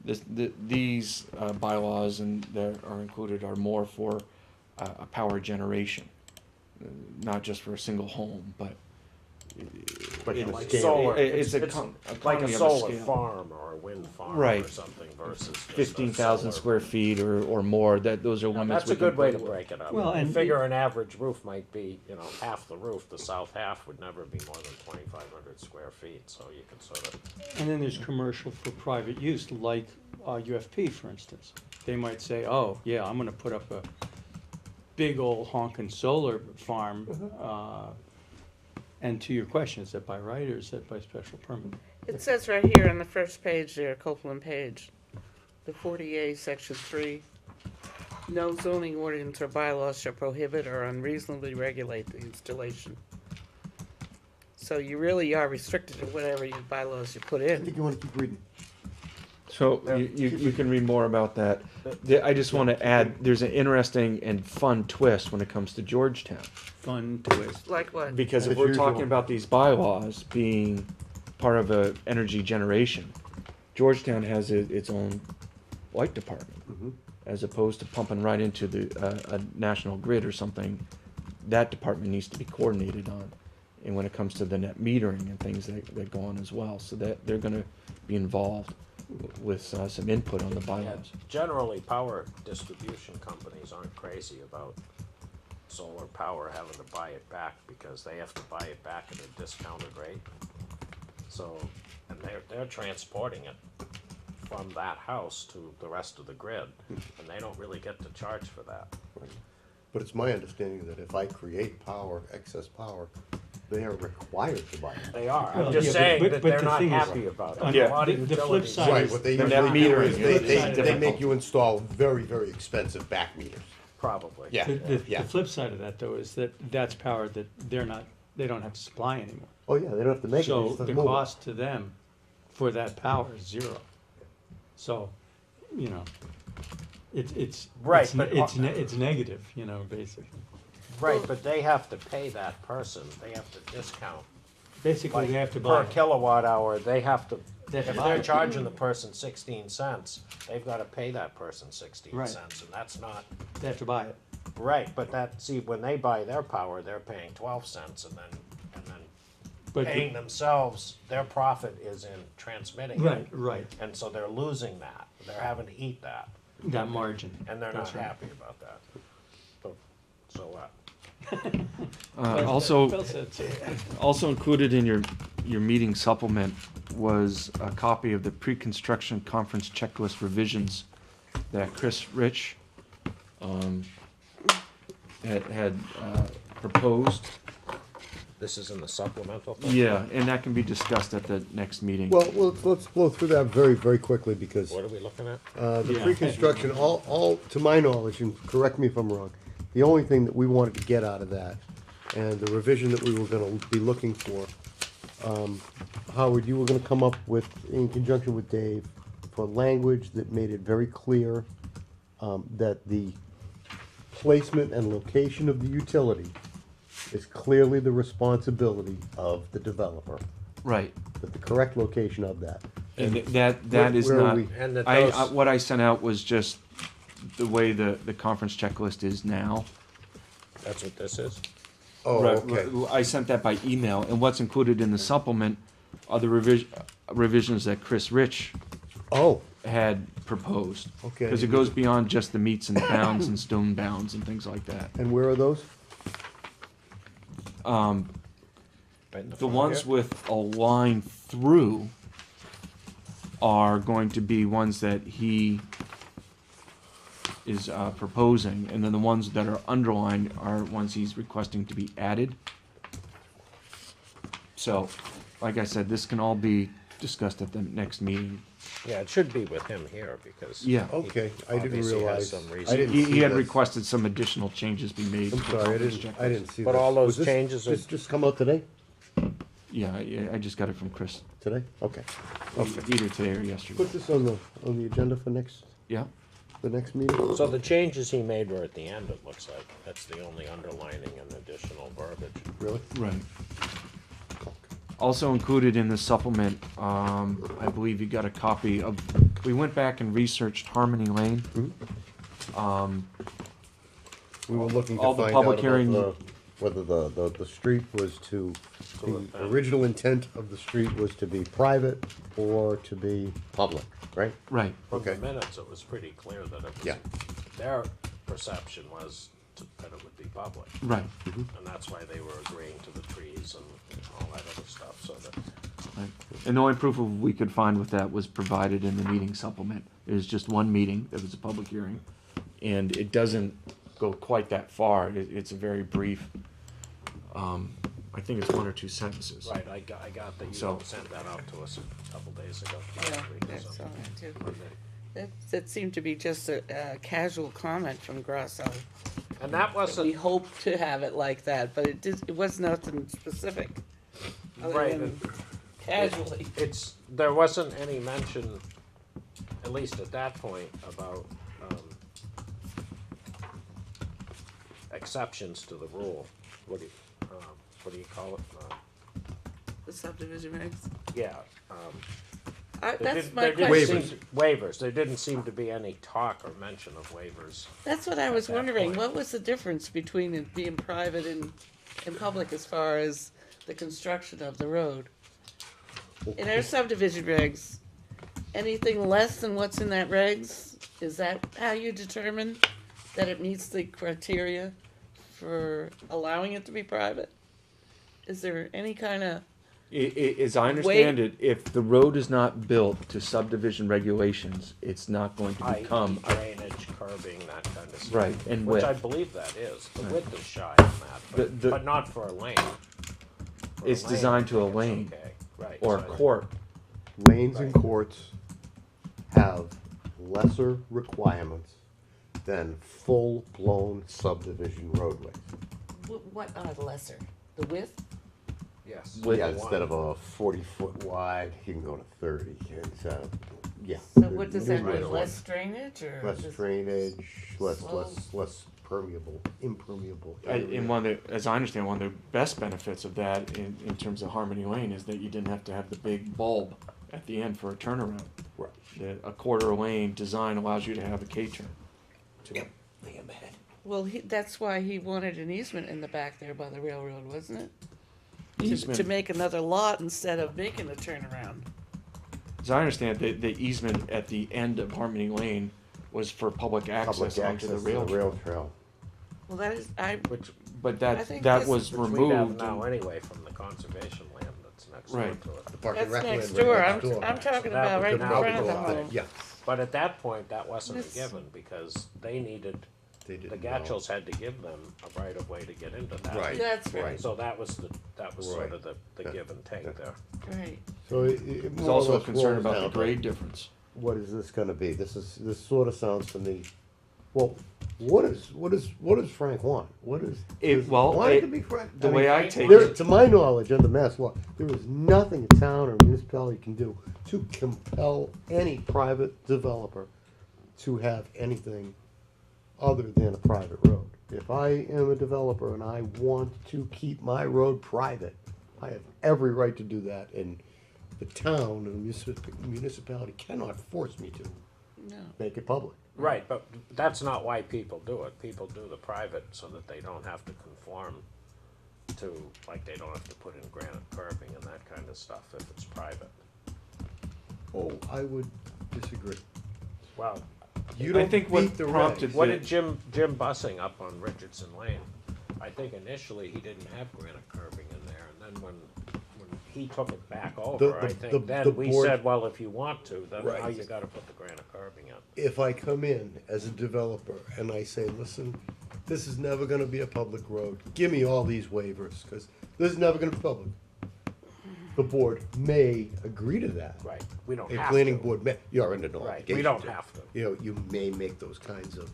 These bylaws and that are included are more for a power generation, not just for a single home, but But It- on a like scale. solar, it's it's like like a economy of a solar scale. farm or a wind farm or Right. something versus just a 15,000 solar. square feet or more, those are Now, limits. that's a we can good way to put. break it up. Well, You and figure an average roof might be, half the roof, the south half would never be more than 2,500 square feet, so you can sort of, And then there's commercial for private use, like UFP, for instance. They might say, oh, yeah, I'm gonna put up a big old honkin' solar farm. And to your question, is that by right or is that by special permit? It says right here on the first page there, Copeland page, the 40A, section 3. No zoning ordinance or bylaws shall prohibit or unreasonably regulate the installation. So you really are restricted to whatever your bylaws you put I in. think you wanna keep reading. So you can read more about that. I just want to add, there's an interesting and fun twist when it comes to Georgetown. Fun twist. Like what? Because if As we're usual. talking about these bylaws being part of a energy generation, Georgetown has its own light department, as opposed to pumping right into a national grid or something. That department needs to be coordinated on, and when it comes to the net metering and things that go on as well, so that they're going to be involved with some input on the yeah, bylaws. generally, power distribution companies aren't crazy about solar power having to buy it back because they have to buy it back at a discounted rate. So, and they're transporting it from that house to the rest of the grid, and they don't really get to charge for that. But it's my understanding that if I create power, excess power, they are required to buy it. They are, Well, I'm just yeah, saying but that the they're not thing is- happy about on it. A the- lot of the flip utilities- side Right, is- what they The usually net do metering is is they difficult. make you install very, very expensive back meters. Probably. Yeah. The Yeah. flip side of that, though, is that that's power that they don't have to supply anymore. Oh, yeah, they don't have to make it, they So just have the to move it. cost to them for that power is zero. So, it's. Right, it's- but- It's negative, basically. Right, but they have to pay that person, they have to discount. Basically, Like, they have to per buy. kilowatt hour, they have to, They have if to buy they're it. charging the person 16 cents, they've gotta pay that person 16 Right. cents, and that's not, They have to buy it. right, but see, when they buy their power, they're paying 12 cents, and then But paying themselves, their profit is in transmitting it. right. And so they're losing that, they're having to eat that, That margin. and they're not That's right. happy about that. So what? Also, Well said, sir. Also included in your meeting supplement was a copy of the pre-construction conference checklist revisions that Chris Rich had proposed. This is in the supplemental? Yeah, and that can be discussed at the next meeting. Well, let's blow through that very, very quickly, because What are we looking at? the Yeah. pre-construction, all, to my knowledge, and correct me if I'm wrong, the only thing that we wanted to get out of that, and the revision that we were gonna be looking for, Howard, you were gonna come up with, in conjunction with Dave, for language that made it very clear, that the placement and location of the utility is clearly the responsibility of the developer, Right, but the correct location of that. and that is where are not, we? And that I, those- what I sent out was just the way the conference checklist is now. That's what this is? Oh, Right, okay. I sent that by email, and what's included in the supplement are the revisions that Chris Rich Oh, had proposed. Okay. Because it goes beyond just the meets and bounds and stone bounds and things like that. and where are those? Right in The front ones here? with a line through are going to be ones that he is proposing, and then the ones that are underlined are ones he's requesting to be added. So, like I said, this can all be discussed at the next meeting. Yeah, it should be with him here because. Yeah. Okay, I didn't Obviously has realize. some I reason. didn't He see had this. requested some additional changes be made. I'm to the sorry, I confidence didn't checklist. see But that. all those Was this- changes are- This just come out today? Yeah, I just got it from Chris, Today? Okay. either today or yesterday. Put this on the agenda for Yeah, the next meeting? So the changes he made were at the end, it looks like. That's the only underlining and additional verbiage. Really? right. Also included in the supplement, I believe you got a copy of, we went back and researched Harmony Lane. We were looking to All the find public out hearing- about whether the street was the original intent of the street was to be private or to be public, right? Right, From the Okay. minutes, it was pretty clear that it was, Yeah. their perception was that it would be public. right, And that's why they were agreeing to the trees and all that other stuff, so that, right. And the only proof of we could find with that was provided in the meeting supplement. It was just one meeting, it was a public hearing, and it doesn't go quite that far. It's a very brief, I think it's 1 or 2 sentences. right, I got that you So- sent that out to us a couple days ago. Yeah, last week or I saw something. that too. That seemed to be just a casual comment from Grasso. And that We wasn't, hoped to have it like that, but it was nothing specific. Other Right, than casually. there wasn't any mention, at least at that point, about, exceptions to the rule. What do you call it? The subdivision regs. Yeah, That's there my didn't question. seem- Waivers, there didn't seem to be any talk or mention of waivers. That's what I was at that wondering. point. What was the difference between it being private and public as far as the construction of the road? In our subdivision regs, anything less than what's in that regs, is that how you determine that it meets the criteria for allowing it to be private? Is there any kind of, As I understand it, if the road is not built to subdivision regulations, it's not going to i.e. become, drainage, curbing, that kind of stuff. Right, and Which I width. believe that is. The width is shy on that, The- but not for a lane. For a It's lane, designed I to a think it's lane okay. Right. or a so- court. Lanes and Right. courts have lesser requirements than full-blown subdivision roadways. what are lesser? The width? Yes. With- Yeah, instead of a 40-foot wide, you can go to 30. It's, yeah. So what does that There's mean? Less drainage or? Less just- drainage, less Slow. impermeable. And one of the, as I understand, one of the best benefits of that in terms of Harmony Lane is that you didn't have to have the big bulb at the end for a turnaround. Right. A quarter lane design allows you to have a K-turn. Well, that's why he wanted an easement in the back there by the railroad, wasn't it? Easement. To make another lot instead of making a turnaround. As I understand, the easement at the end of Harmony Lane was for public access Public onto access the to the rail. rail trail. Well, that is, Which But I that, think that this- was we have removed. now and- anyway from the conservation land that's next door Right. to it. The park and that's rec land next right door. next door. I'm talking So that about would right in now front of go the on. home. Yeah, But at that point, that wasn't a This- given because they needed, they the didn't know. Gatchells had to give them a right of way to get into that. Right. That's right, Right. So that was sort Right. of the Yeah. give and take Yeah. there. right. So it There's more or also a less concern boils about the down to, grade difference. what is this gonna be? This sort of sounds to me, well, what does Frank want? What is, want it to be Frank? the I way mean, I take there- it- To my knowledge, under mass law, there is nothing a town or municipality can do to compel any private developer to have anything other than a private road. If I am a developer and I want to keep my road private, I have every right to do that, and the town and municipality cannot force me to No. make it public. Right, but that's not why people do it. People do the private so that they don't have to conform to, like, they don't have to put in granite curbing and that kind of stuff if it's private. Oh, I would disagree. Well, You I don't think what beat the prompted regs. what did Jim Bussing up on Richardson Lane? I think initially he didn't have granite curbing in there, and then when he took it back over, I the think then board- we said, well, if you want to, then now Right. you gotta put the granite curbing in. If I come in as a developer and I say, listen, this is never gonna be a public road, give me all these waivers, cause this is never gonna be public. the board may agree to that. Right, we don't A have planning to. board may, you're under no Right, obligation. we don't to. have to. You know, you may make those kinds of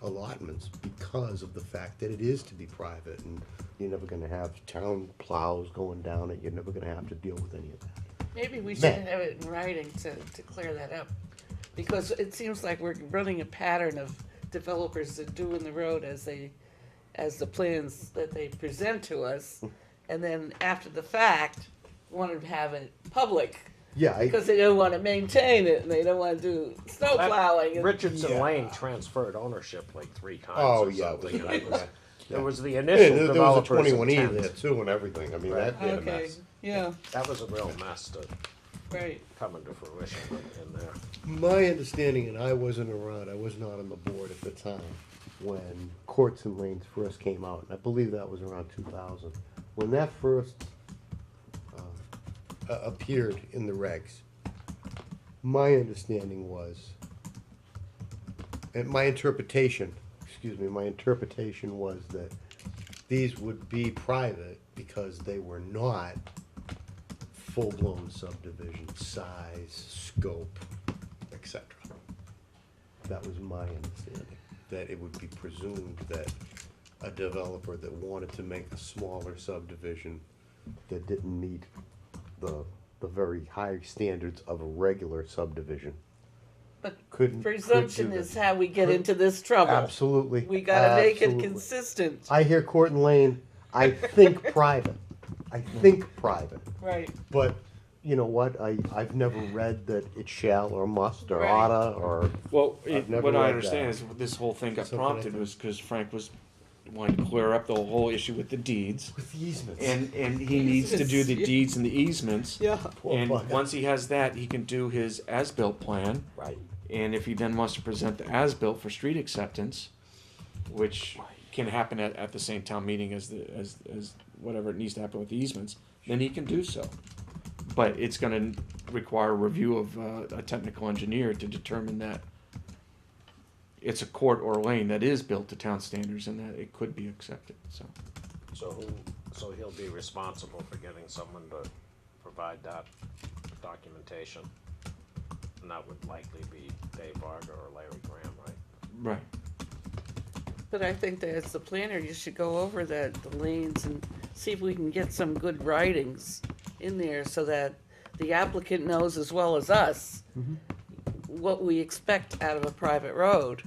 allotments because of the fact that it is to be private, and you're never gonna have town plows going down it, you're never gonna have to deal with any of that. Maybe we should Man. have it in writing to clear that up. Because it seems like we're running a pattern of developers that doing the road as the plans that they present to us. And then after the fact, want to have it public Yeah, because they don't want to maintain it and they don't want to do snow That- plowing. and- Richardson Yeah. Lane transferred ownership like 3 times Oh, or yeah, it was something. a and it was- nightmare. There was the yeah, initial there was a developer's 21E there intent. too and everything, I mean, Right. that made a Okay, mess. yeah, That was a real mess to right. come into fruition in there. My understanding, and I wasn't around, I was not on the board at the time, when Courts and Lanes first came out, and I believe that was around 2000. When that first appeared in the regs, my understanding was, and my interpretation was that these would be private because they were not full-blown subdivision size, scope, etc. That was my understanding, that it would be presumed that a developer that wanted to make a smaller subdivision that didn't meet the very high standards of a regular subdivision But couldn't. presumption could do is that. how we get into this trouble. Absolutely. We gotta make it absolutely. consistent. I hear Court and Lane, I think private. I think private. Right, But, you know what, I've never read that it shall or must or Right. oughta or, Well, I've never what I read understand that. is this whole thing got Something I prompted think- was because Frank was wanting to clear up the whole issue with the deeds. with the easements. And he needs to do the Easements, yeah. deeds and the easements. yeah, Poor And bugger. once he has that, he can do his as-built plan. Right. And if he then wants to present the as-built for street acceptance, which can happen at the same town meeting as whatever it needs to happen with the easements, then he can do so. But it's gonna require a review of a technical engineer to determine that it's a court or lane that is built to town standards and that it could be accepted, so. So he'll be responsible for getting someone to provide that documentation. And that would likely be Dave Varga or Larry Graham, right? Right. but I think that as the planner, you should go over the lanes and see if we can get some good writings in there so that the applicant knows as well as us what we expect out of a private road.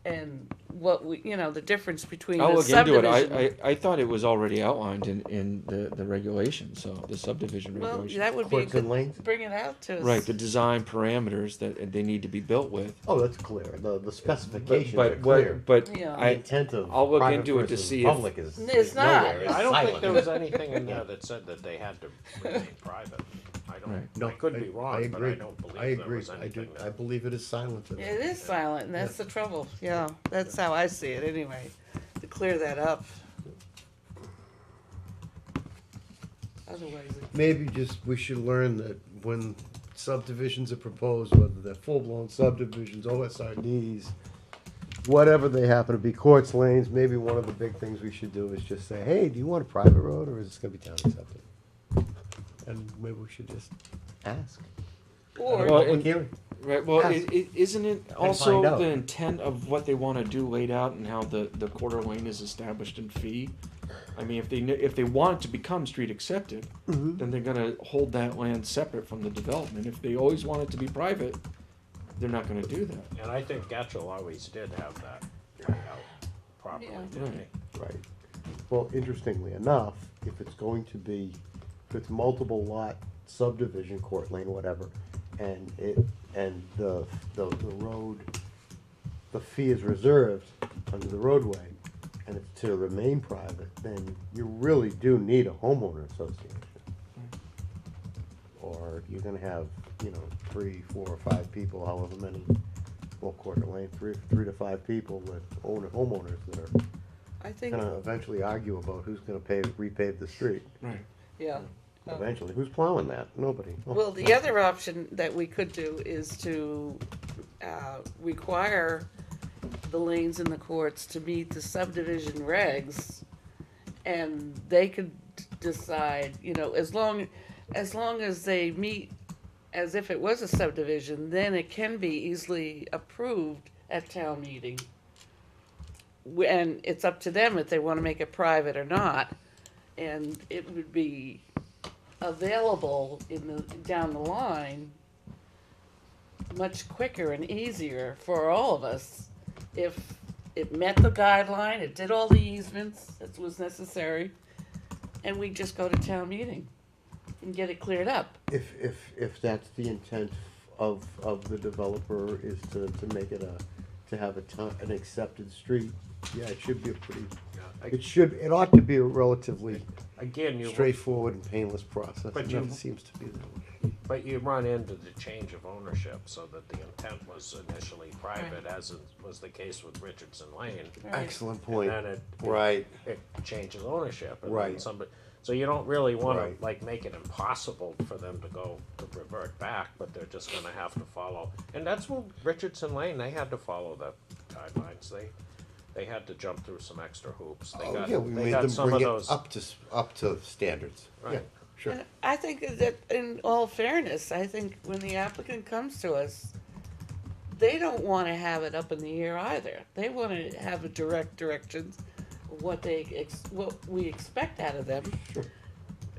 And what we, the difference between I'll the look into it. subdivision. I thought it was already outlined in the regulations, so the subdivision Well, regulations. that would be a Courts and good, lanes? bring it out to us. Right, the design parameters that they need to be built with. Oh, that's clear, the specifications are But clear. Yeah. The intent of I'll look private into it to versus see if- public is It's is not. nowhere. It's I don't think silent. there was anything in there that said that they had to remain private. I Right. don't, I could be wrong, but I agree. don't I believe there agree. was I do, anything I there. believe it is silent. It is silent, and that's the trouble. Yeah, that's how I see it anyway, to clear that up. Otherwise, Maybe just, we should learn that when subdivisions are proposed, whether they're full-blown subdivisions, OSRDs, whatever they happen to be, courts, lanes, maybe one of the big things we should do is just say, hey, do you want a private road or is this gonna be town accepted? And maybe we should just ask. or, Well, Public hearing. Right, well, Ask. isn't it also find out. the intent of what they wanna do laid out and how the quarter lane is established in fee? I mean, if they want it to become street accepted, then they're gonna hold that land separate from the development. If they always want it to be private, they're not gonna do that. And I think Getchell always did have that laid out properly, Yeah. didn't he? Right. Well, interestingly enough, if it's going to be, if it's multiple lot subdivision, court lane, whatever, and the road, the fee is reserved under the roadway, and it's to remain private, then you really do need a homeowner association. Or you're gonna have, 3, 4, or 5 people, however many, well, Court Lane, 3 to 5 people that own homeowners that are I think, gonna eventually argue about who's gonna repave the street. Right. yeah. Eventually, who's plowing that? Nobody. Well, the other option that we could do is to require the lanes in the courts to meet the subdivision regs, and they could decide, you know, as long as they meet as if it was a subdivision, then it can be easily approved at town meeting. And it's up to them if they wanna make it private or not, and it would be available down the line much quicker and easier for all of us if it met the guideline, it did all the easements that was necessary, and we just go to town meeting and get it cleared up. If that's the intent of the developer is to make it to have an accepted street, yeah, it should be a pretty, it ought to be a relatively Again, you, straightforward and painless process. But It you- never seems to be that way. but you run into the change of ownership, so that the intent was initially private, as it was the case with Richardson Lane. Right. Excellent And point. then Right. it changes ownership. And then Right. somebody, so you don't really wanna, Right. like, make it impossible for them to revert back, but they're just gonna have to follow. And that's what Richardson Lane, they had to follow the guidelines, they had to jump through some extra hoops. They Oh, got, yeah, we they made got them some bring of it those. up to standards. Yeah, Right. sure. And I think that in all fairness, I think when the applicant comes to us, they don't wanna have it up in the air either. They wanna have a direct directions, what what we expect out of them. Sure.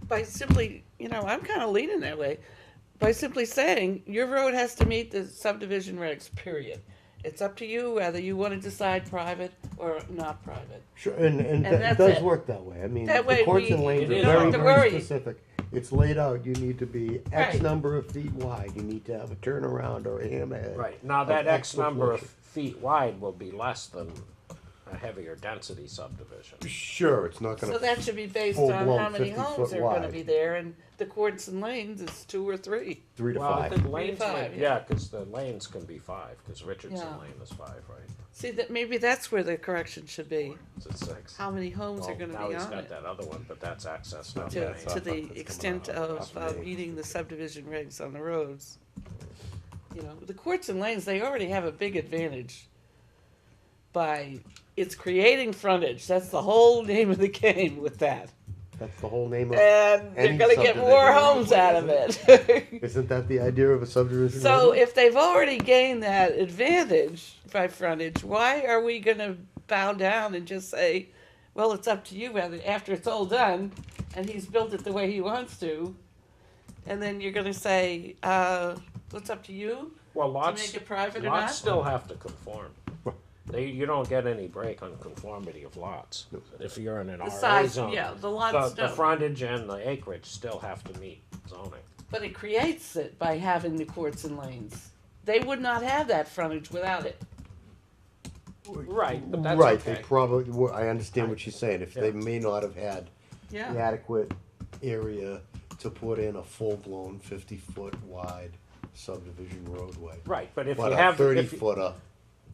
By simply, you know, I'm kinda leaning that way, by simply saying, your road has to meet the subdivision regs, period. It's up to you whether you wanna decide private or not private. Sure, and And it that's does it. work that way. I mean, That way the courts we- and lanes you are don't very, have to very worry. specific. It's laid out, you need to be X Right. number of feet wide, you need to have a turnaround or a hammerhead. Right, now of that X number of proportion. feet wide will be less than a heavier density subdivision. Sure, it's not So gonna, that should be based full-blown on how many 50 homes foot are gonna wide. be there, and the courts and lanes is 2 or 3. 3 to Well, I 5. think lanes, five, can- yeah. yeah, cause the lanes can be 5, cause Richardson Yeah. Lane is 5, right? See, that maybe that's where the correction should be, Is it 6? how many homes are Well, gonna now be he's on got it. that other one, but that's access, not To, lane. to the extent of off me. meeting the subdivision regs on the roads. You know, the courts and lanes, they already have a big advantage by, it's creating frontage, that's the whole name of the game with that. That's the whole name of, And they're Any gonna get more subdivision homes roadway, out of isn't it. isn't that the idea of a subdivision? So roadway? if they've already gained that advantage by frontage, why are we gonna bow down and just say, well, it's up to you whether, after it's all done, and he's built it the way he wants to, and then you're gonna say, it's up to you Well, to lots, make it private or lots not? still have to conform. You don't get any break on conformity of lots. If you're in an The RA size, zone. yeah, the lots The don't, frontage and the acreage still have to meet zoning. but it creates it by having the courts and lanes. They would not have that frontage without it. Right, but that's Right, okay. they probably, I understand what she's saying, if they Yeah. may not have had the Yeah, adequate area to put in a full-blown 50-foot wide subdivision roadway. Right, but if But you a have, 30-footer,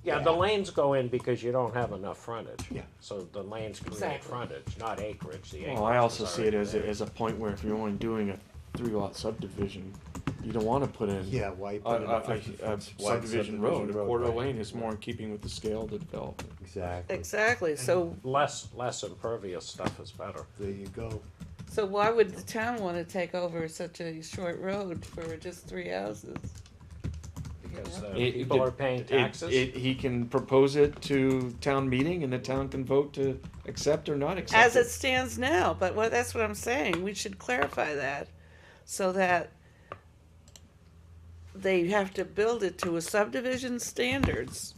yeah, the lanes go in because you don't have enough frontage. Yeah. So the lanes create Exactly. frontage, not acreage. The acreage Well, I also is see it already there. as a point where if you're only doing a 3-lot subdivision, you don't wanna put in yeah, why a, put in a a 50-foot wide subdivision road. A quarter right. lane is more in keeping with the scale of the development. Exactly, exactly, so, Less impervious stuff is better. there you go. so why would the town wanna take over such a short road for just 3 houses? Because It- people it- are paying taxes. He can propose it to town meeting and the town can vote to accept or not accept As it stands now, but that's what I'm saying, we should clarify that, so that they have to build it to a subdivision standards.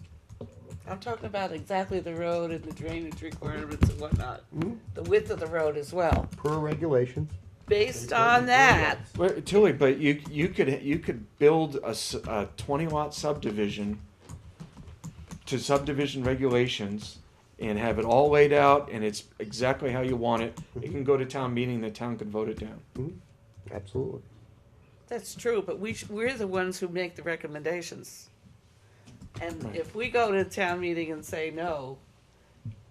I'm talking about exactly the road and the drainage requirements and whatnot, Mhm. the width of the road as well. Per regulations. Based on that, Well, Tilly, but you could build a 20-lot subdivision to subdivision regulations and have it all laid out and it's exactly how you want it. It can go to town meeting, the town could vote it down. Absolutely. that's true, but we're the ones who make the recommendations. And Right. if we go to the town meeting and say no,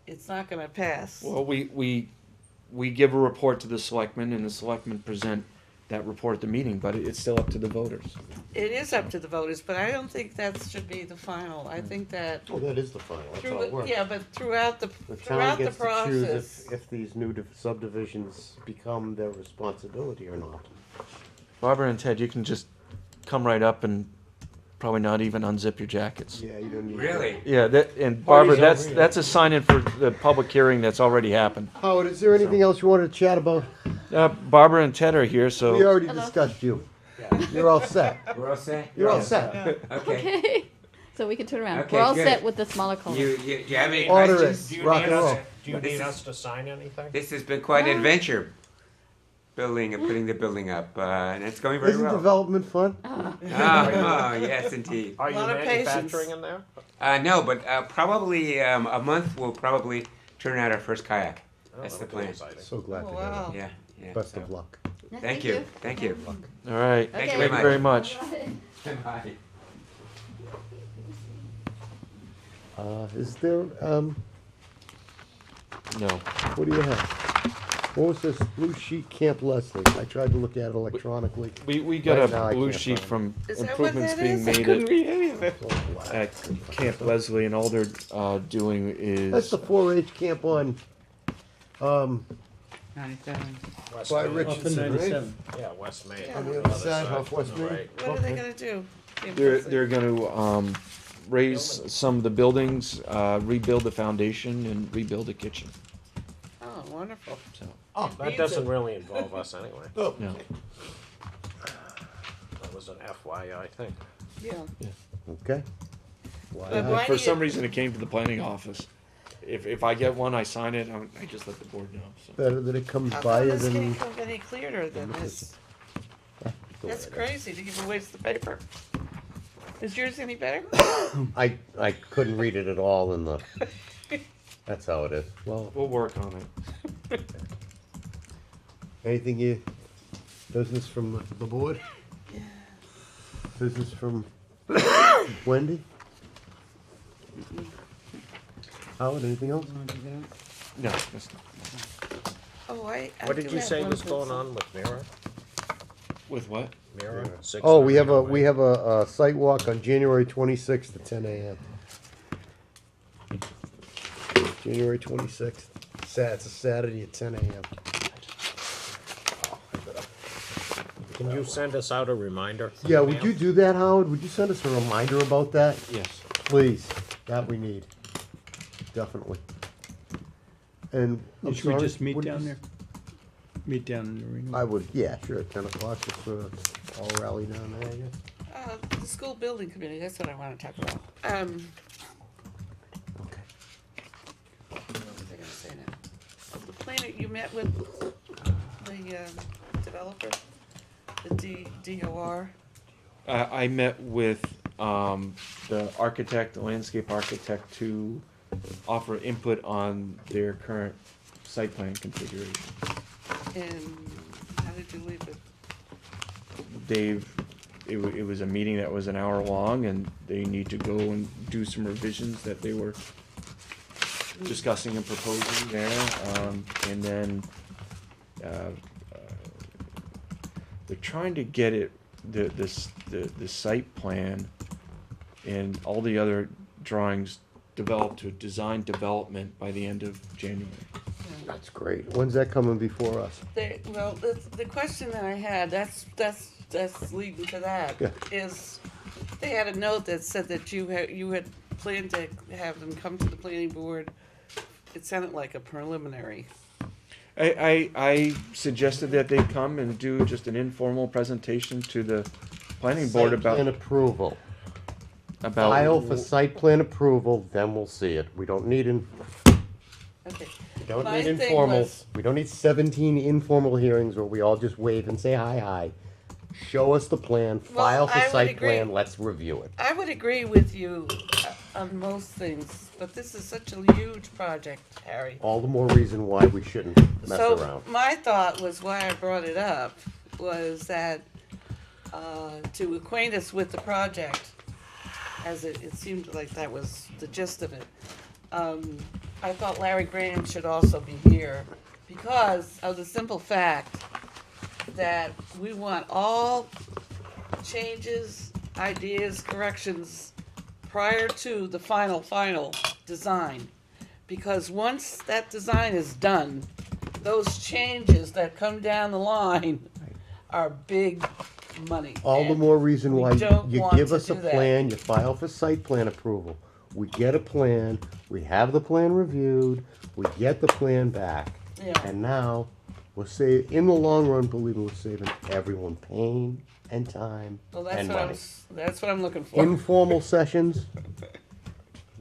it's not gonna pass. Well, we give a report to the selectmen and the selectmen present that report at the meeting, but it's still up to the voters. It is up to the voters, but I don't think that should be the final. I think that Oh, that is the final, that's how through, it works. yeah, but throughout the The town throughout the gets to choose process. if these new subdivisions become their responsibility or not. Barbara and Ted, you can just come right up and probably not even unzip your jackets. Yeah, you don't need. Really? Yeah, that, and Barbara, Party's over, that's a sign-in for the public hearing that's already happened. Howard, is there anything else you wanted to chat about? Barbara and Ted are here, We so already discussed you. You're all set. We're all set? You're all set. Okay. Okay, so we can turn around. Okay, We're all good. set with the smaller color. You, do you have any Order questions? it. Do you Rock need and us, roll. do you This need is- us to sign anything? This has been quite an adventure, building and putting the building up, and it's going very Isn't well. development fun? Oh, yes, indeed. Are you Lot of patience. manufacturing in there? No, but probably a month we'll probably turn out our first kayak. Oh, That's the that'll be plan. exciting. So glad Oh, to hear wow. that. Yeah, yeah. Best so- of luck. Yeah, Thank you, thank you. all right. Thank you Okay. Thank very you much. very much. Bye. Is there, No. what do you have? What was this blue sheet Camp Leslie? I tried to look at it electronically. We got Right now, a I blue can't sheet find from Is that what improvements that being is? I made couldn't at, read any of it. at Camp Leslie, and all they're doing That's is, the 4-H camp on, 97. West by Main. Richardson, Up in right? 97. Yeah, West Main. Yeah. On the the other other side, side, off West on the Main? right. What are they Okay. gonna do? they're gonna raise some of the buildings, rebuild the foundation, and rebuild the kitchen, Oh, wonderful. so. That doesn't really involve us anyway. Oh, No. That was an FYI thing. Yeah. okay. But why For do some you- reason, it came to the planning office. If I get one, I sign it, I just let the board know, so. Better that it comes How by come you this than. can't come any clearer than this? That's crazy to even waste the paper. Is yours any better? I couldn't read it at all in the, that's how it is. Well, We'll work on it. anything you, business from the board? Business from Wendy? Howard, anything else? You wanna do that? No, that's not. Oh, I What do did you have say one was thing. going on with Mirror? With what? Mirror? Oh, we have a, 690 we have a site walk on January 26th at 10 a.m. January 26th. It's a Saturday at 10 a.m. Can you send us out a reminder? Yeah, would you do that, Howard? Would you send us a reminder about that? Yes. Please, that we need. Definitely. And, I'm Should we sorry, just meet what did down you there? Meet down in the arena? I would, yeah, sure, at 10 o'clock, just for all rally down there, I guess. The school building committee, that's what I wanna talk about. Okay. What was I gonna say now? Oh, the planner, you met with the, developer, the DOR? I met with the architect, the landscape architect, to offer input on their current site plan configuration. And how did you leave it? Dave, it was a meeting that was an hour long, and they need to go and do some revisions that they were discussing and proposing there, and then they're trying to get it, the site plan and all the other drawings developed to design development by the end of January. That's great. When's that coming before us? Well, the question that I had, that's leading to that, Yeah. is they had a note that said that you had planned to have them come to the planning board. It sounded like a preliminary. I suggested that they come and do just an informal presentation to the planning board Site plan about, approval. File for site plan approval, then we'll see it. We don't need, Okay. we don't My need thing informals. was- We don't need 17 informal hearings where we all just wave and say hi. Show us the plan, file I for would site agree. plan, let's review it. I would agree with you on most things, but this is such a huge project, Harry. All the more reason why we shouldn't mess So around. my thought was, why I brought it up, was that to acquaint us with the project, as it seemed like that was the gist of it. I thought Larry Graham should also be here because of the simple fact that we want all changes, ideas, corrections prior to the final design. Because once that design is done, those changes that come down the line are big money. All the And more reason we why don't you want give to us a do that. plan, you file for site plan approval. We get a plan, we have the plan reviewed, we get the plan back. Yeah. And now, in the long run, believe me, we're saving everyone pain and time Well, that's and what money. that's what I'm looking for. Informal sessions,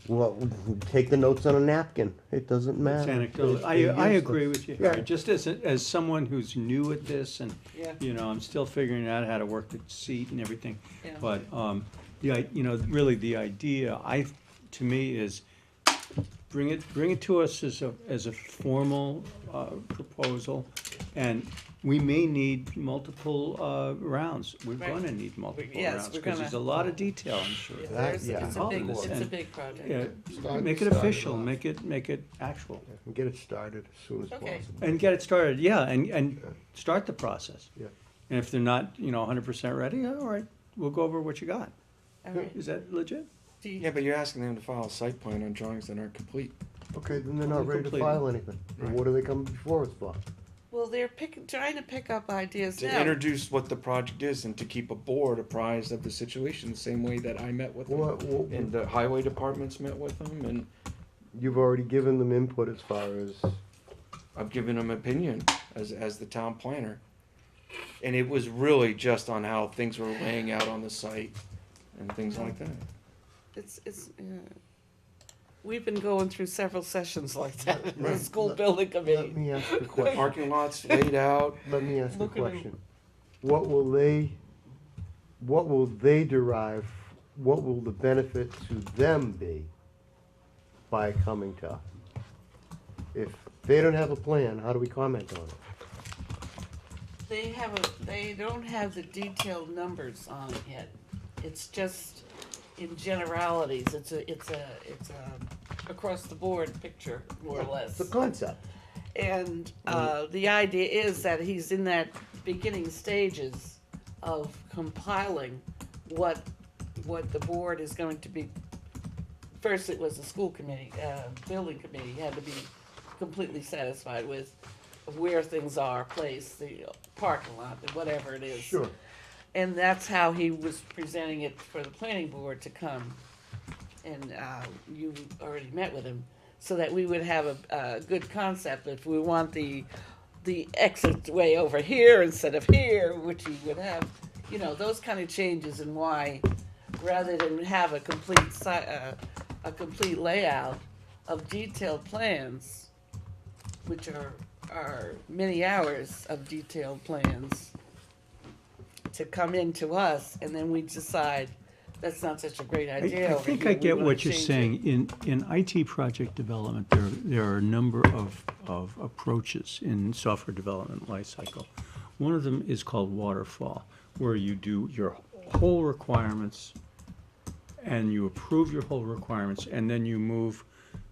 well, we take the notes on a napkin. It doesn't It's matter. anecdotal. I They're agree useless. with you, Yeah. Harry. Just as someone who's new at this and, Yeah. you know, I'm still figuring out how to work the seat and everything. Yeah. But, really the idea, to me is bring it to us as a formal, proposal. And we may need multiple, rounds. We're Right. gonna need multiple Yes, rounds, we're because there's a gonna- lot of detail, I'm sure. Yeah, That- there's- yeah. It's a big, Involved in it's this. a big project. Yeah, make it official, make it actual. And get it started as soon as Okay. possible. And get it started, yeah, and start the process. Yeah. And if they're not, 100% ready, all right, we'll go over what you got. All right. Is that legit? Do you- Yeah, but you're asking them to file a site plan on drawings that aren't complete. Okay, then they're not ready to Completed. file anything. Then what are they coming before us for? Well, they're trying to pick up ideas To now. introduce what the project is and to keep a board apprised of the situation, the same way that I met with them. And the highway departments met with them, and You've already given them input as far as, I've given them opinion as the town planner. And it was really just on how things were laying out on the site and things like that. We've been going through several sessions like that in the Right. school building let committee. me ask a The question. parking lots laid out, Let me ask a Look at 'em. question. What will they derive, what will the benefit to them be by coming to us? If they don't have a plan, how do we comment on it? They don't have the detailed numbers on it yet. It's just in generalities. It's a across the board picture, more or less. It's a concept. And the idea is that he's in that beginning stages of compiling what the board is going to be. First, it was the school committee, building committee had to be completely satisfied with where things are placed, the parking lot, whatever it is. Sure. And that's how he was presenting it for the planning board to come. And you already met with him, so that we would have a good concept. If we want the exit way over here instead of here, which he would have, those kind of changes, and why, rather than have a complete layout of detailed plans, which are many hours of detailed plans, to come in to us, and then we decide that's not such a great idea I over think here. I We get wanna what you're change it. saying. In IT project development, there are a number of approaches in software development lifecycle. One of them is called waterfall, where you do your whole requirements and you approve your whole requirements, and then you move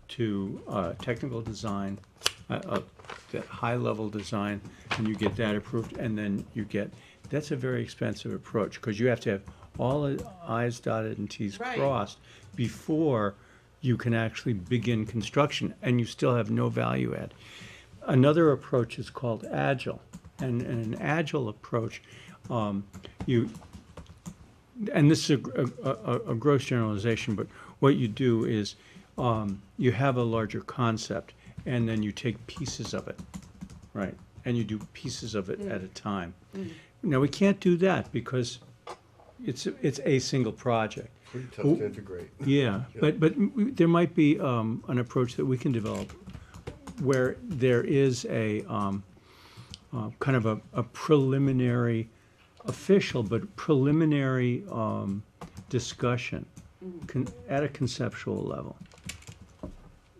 to technical design, that high-level design, and you get that approved, and then that's a very expensive approach, because you have to have all the i's dotted and t's Right. crossed before you can actually begin construction, and you still have no value add. Another approach is called agile, and an agile approach, and this is a gross generalization, but what you do is you have a larger concept, and then you take pieces of it, right? And you do pieces of it at a time. Now, we can't do that because it's a single project. Pretty tough to integrate. Yeah, but there might be an approach that we can develop where there is a kind of a preliminary, official, but preliminary discussion at a conceptual level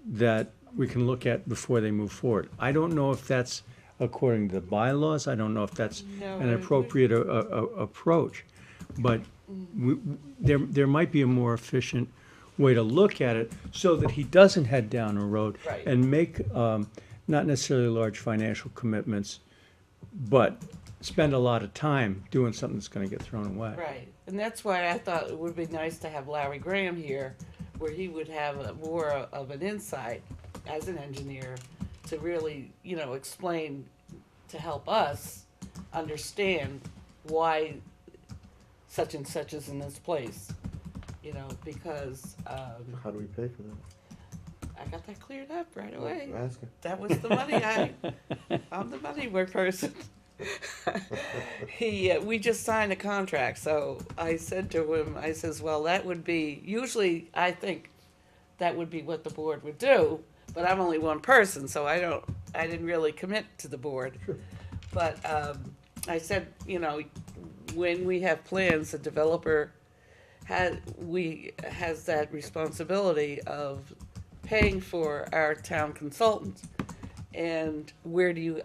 that we can look at before they move forward. I don't know if that's according to the bylaws. I don't know if that's an appropriate approach. But there might be a more efficient way to look at it so that he doesn't head down a road Right. and make not necessarily large financial commitments, but spend a lot of time doing something that's gonna get thrown away. Right, and that's why I thought it would be nice to have Larry Graham here, where he would have more of an insight as an engineer to really, you know, explain, to help us understand why such and such is in this place, you know, because, How do we pay for that? I got that cleared up right away. Ask her. That was the money I'm the money work person. We just signed a contract, so I said to him, I says, well, that would be, usually I think that would be what the board would do, but I'm only one person, so I didn't really commit to the board. But, I said, you know, when we have plans, the developer has that responsibility of paying for our town consultant. And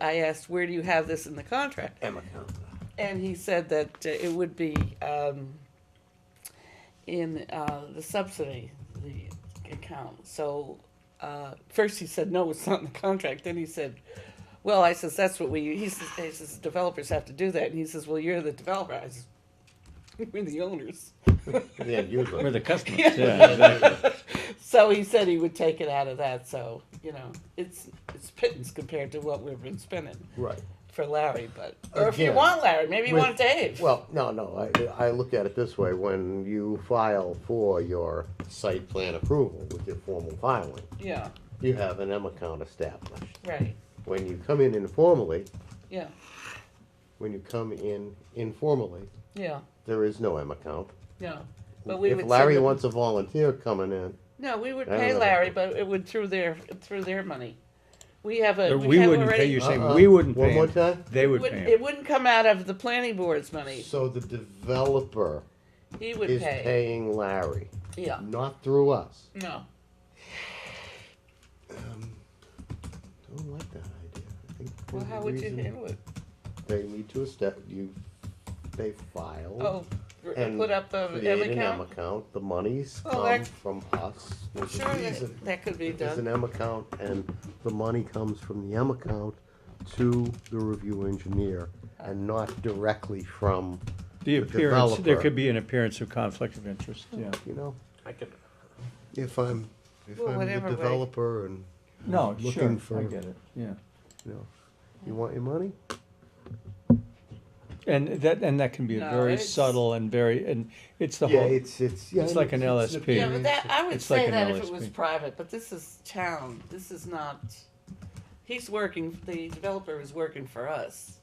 I asked, where do you have this in the contract? account. And he said that it would be in the subsidy, the account. So first he said, no, it's not in the contract. Then he said, well, I says, that's what he says, developers have to do that. And he says, well, you're the developer. I says, we're the owners. Yeah, usually. We're the customers, yeah, exactly. So he said he would take it out of that, so, you know, it's pittance compared to what we've been spending Right. for Larry, but, or if you Again, want Larry, maybe you with- want Dave. Well, no, I look at it this way, when you file for your site plan approval with your formal filing, Yeah, you have an M account established. right, When you come in informally, yeah, yeah, there is no M account. yeah. But we would If send Larry them- wants a volunteer coming in, No, we would I don't pay know. Larry, but it would through their money. We have a, We have wouldn't pay, already, you're saying Uh-uh. we wouldn't One pay more him. time? They would pay him. it wouldn't come out of the planning board's money. So the developer He would is pay, paying Larry, yeah, not through us. no. Don't like that idea. I think Well, there's a how would you reason handle it? They need to they file. Oh, and put up a create M an M account? account. The monies Well, come that- from us. There's a Sure, reason that could be there's an done. M account, and the money comes from the M account to the review engineer, and not directly from, The the appearance, there developer. could be an appearance of conflict of interest, yeah. you know, I could, if I'm Well, the whatever way. developer and No, looking sure, for, I get it, yeah. you know, you want your money? And that can be a No, very it's- subtle and it's the Yeah, whole, it's like an LSP. Yeah, but that, I would It's like say an that if it was LSP. private, but this is town, this is not, he's working, the developer is working for us.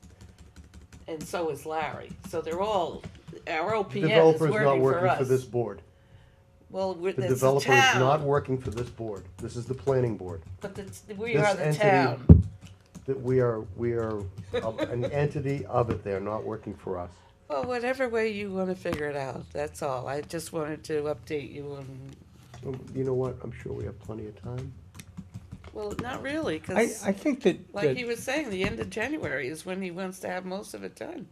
And so is Larry, so they're all, our The OPM is developer is not working for working for this us. board. Well, The it's the developer is not town, working for this board. This is the planning board. but we This are the entity- town. That we are an entity of it. They're not working for us. Well, whatever way you wanna figure it out, that's all, I just wanted to update you on, You know what? I'm sure we have plenty of time. well, not really, I cause think that, like he that, was saying, the end of January is when he wants to have most of it done.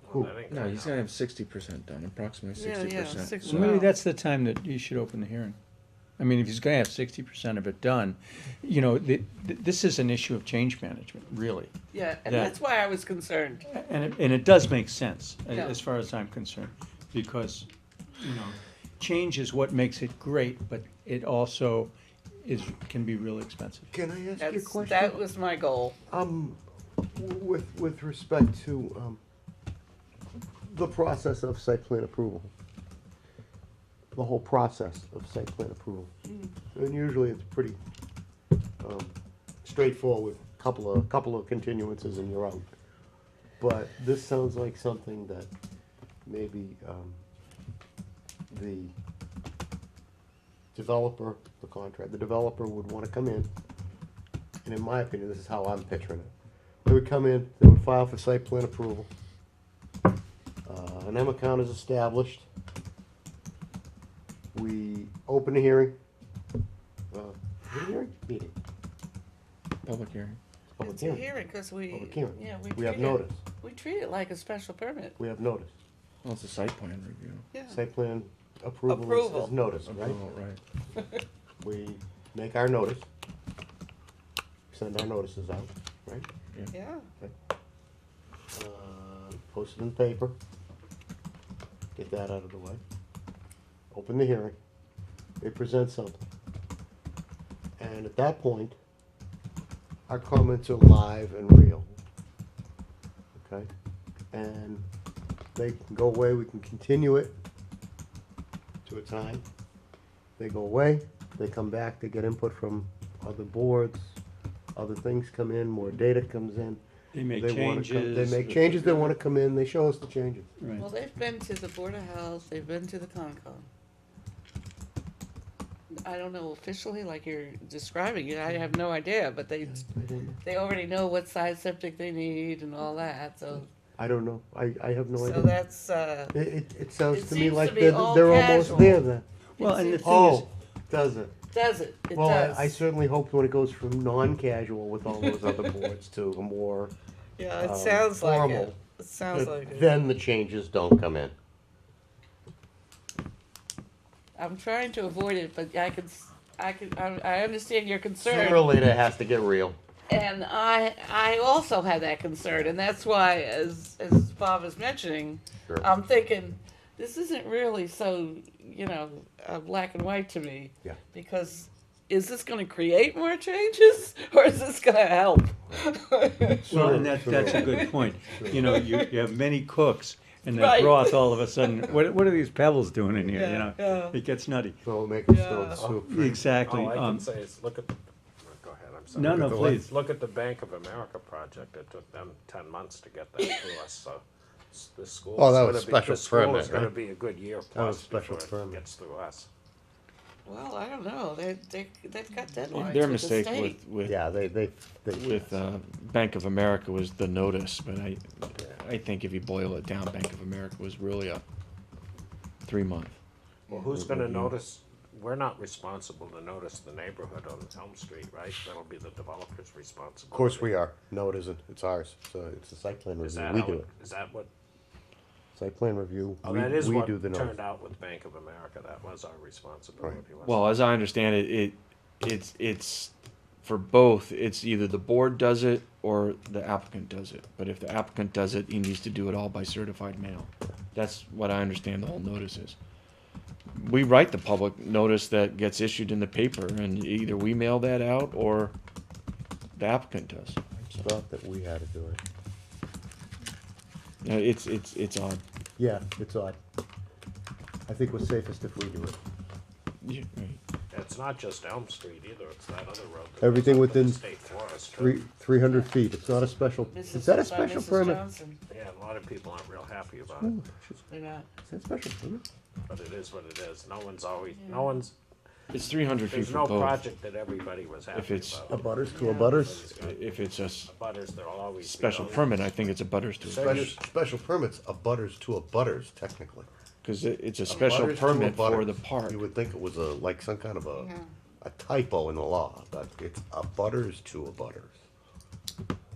Who? I think. No, he's gonna have 60% done, approximately Yeah, 60%. yeah, 60. so maybe Well- that's the time that you should open the hearing. I mean, if he's gonna have 60% of it done, you know, this is an issue of change management, really. Yeah, and That- that's why I was concerned. And it does make sense, Yeah. as far as I'm concerned, because, you know, change is what makes it great, but it also can be real expensive. Can I ask you a That's, question? that was my goal. With respect to the process of site plan approval, the whole process of site plan approval, and usually it's pretty straightforward. Couple of continuances and you're out. But this sounds like something that maybe the developer would want to come in, and in my opinion, this is how I'm picturing it. They would come in, they would file for site plan approval. An M account is established. We open a hearing. Is it a hearing? Meeting. Public hearing. Public It's a hearing. hearing, cause we, Public hearing. yeah, We have notice. We treat it like a special permit, We have notice. Well, it's a site plan review. yeah. Site plan approval Approval. is notice, right? Oh, right. We make our notice. Send our notices out, right? Yeah, post it in the paper, get that out of the way, open the hearing, they present something. And at that point, our comments are live and real. Okay? And they can go away, we can continue it to a time. They go away, they come back, they get input from other boards, other things come in, more data comes in. They make They wanna come- changes. They make changes, they wanna come in, they show us the changes. Right. Well, they've been to the Board of Health, they've been to the Concom. I don't know officially, like you're describing it, I have no idea, but they already know what size septic they need and all that, so, I don't know, I have no so idea. that's, It sounds It to me seems like to be they're all almost casual. there then. Well, and the It thing is, Oh, does it? does it? It Well, does. I certainly hope when it goes from non-casual with all those other boards to a more Yeah, it um, sounds like formal, it. It sounds like it. then the changes don't come in. I'm trying to avoid it, but I understand your concern. Sooner or later, it has to get real. And I also have that concern, and that's why, as Bob is mentioning, Sure. I'm thinking, this isn't really so, black and white to me. Yeah. Because is this gonna create more changes, or is this gonna help? well, and that's a good point. You know, you have many cooks, and that Right. broth, all of a sudden, what are these pebbles doing in here, you Yeah, know? yeah. It gets nutty. So we'll make it Yeah. stone soup. Exactly. All I can say is look at the, go ahead, I'm sorry. No, Look no, at the- please. Look at the Bank of America project. It took them 10 months to get that to us, so the school. Oh, that was special The school permit, is gonna right? be a good year was plus special before it permit. gets through us. Well, I don't know, they've got deadlines Their with the mistake state. with Yeah, they. Bank of America was the notice, but I think if you boil it down, Bank of America was really a 3-month. Well, who's gonna notice? We're not responsible to notice the neighborhood on Elm Street, right? That'll be the developer's responsibility. Of course we are. No, it isn't. It's ours. So it's a site plan Is review. that We how do it- it. Is that what, Site plan review. oh, that is we what do the notice. turned out with Bank of America. That was our responsibility. wasn't it? Well, as I understand it, it's for both. It's either the board does it or the applicant does it. But if the applicant does it, he needs to do it all by certified mail. That's what I understand the whole notice is. We write the public notice that gets issued in the paper, and either we mail that out or the applicant does. It's not that we had to do it. It's odd. Yeah, it's odd. I think we're safest if we do it. Yeah, right. It's not just Elm Street either, it's that other road. that Everything goes up to the within State forest. too. 300 feet. It's not a special. Mrs. Is that a by special Mrs. permit? Johnson. Yeah, a lot of people aren't real happy about Ooh, it, They're not. Is that special permit? but it is what it is. No one's, It's 300 feet there's for no both. project that everybody was happy it's about. A butters to a butters. If it's a Butters, there'll always be. special those. permit, I think it's a butters to So- Special permits a butters to a butters technically. because it's a special Butters to a permit for butters. the park. You would think it was like some kind of Yeah. a typo in the law, but it's a butters to a butters.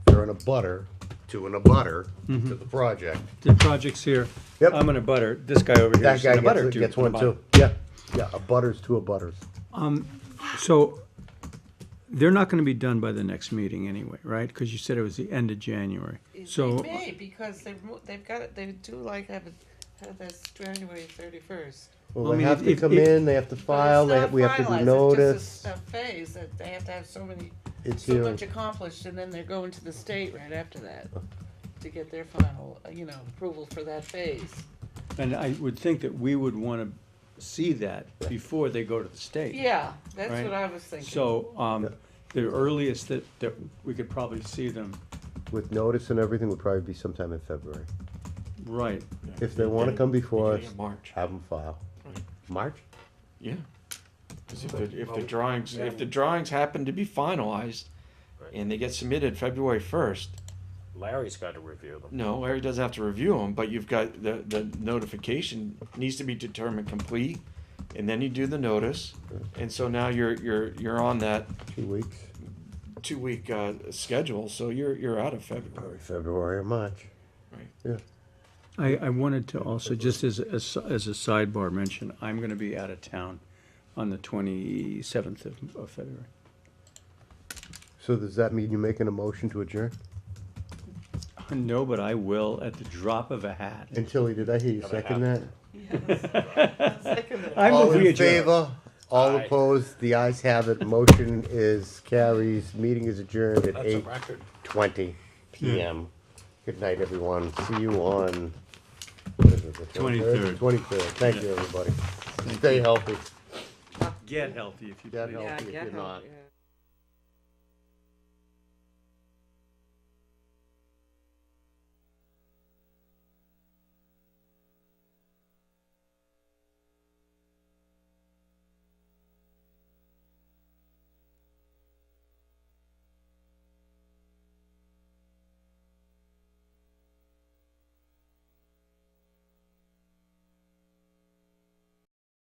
They're in a butter to an abutter to the project. The project's here. Yep. I'm gonna butter. This guy over here That is guy gonna butter gets, too. gets one Gonna too. Yeah, yeah, a butters to a butters. So they're not gonna be done by the next meeting anyway, right? Because you said it was the end of January. So, They may, because they've got it, they do like have this January 31st. Well, I they mean, have to if- come if- in, they have to file, we have to do It's notice. just a phase that they have to have so It's much hearing. accomplished, and then they're going to the state right after that to get their final, approval for that phase. and I would think that we would wanna see that before they go to the state. Yeah, that's Right. what I was thinking. So, Yeah. the earliest that we could probably see them, With notice and everything would probably be sometime in February. right. If they wanna come before us, Beginning of March. have them file. Right. March? Yeah. 'Cause if the drawings happen to be finalized and they get submitted February 1st, Larry's gotta review them. no, Larry doesn't have to review them, but you've got the notification needs to be determined complete, and then you do the notice, and so now you're on that 2 weeks, 2-week schedule, so you're out of February. probably February or March. Right. Yeah. I wanted to also, just as a sidebar mention, I'm gonna be out of town on the 27th of February. So does that mean you're making a motion to adjourn? No, but I will at the drop of a hat. And Tilly, did I hear you second that? I All move we in adjourn. favor? All Aye. opposed? The ayes have it. Motion is carries. Meeting is adjourned at That's a 8:20 record. p.m. Good night, everyone. See you on, what is it, the 23rd. 23rd. Thank you, everybody. Stay healthy. Get healthy if you Get please. healthy if get you're not. help, yeah.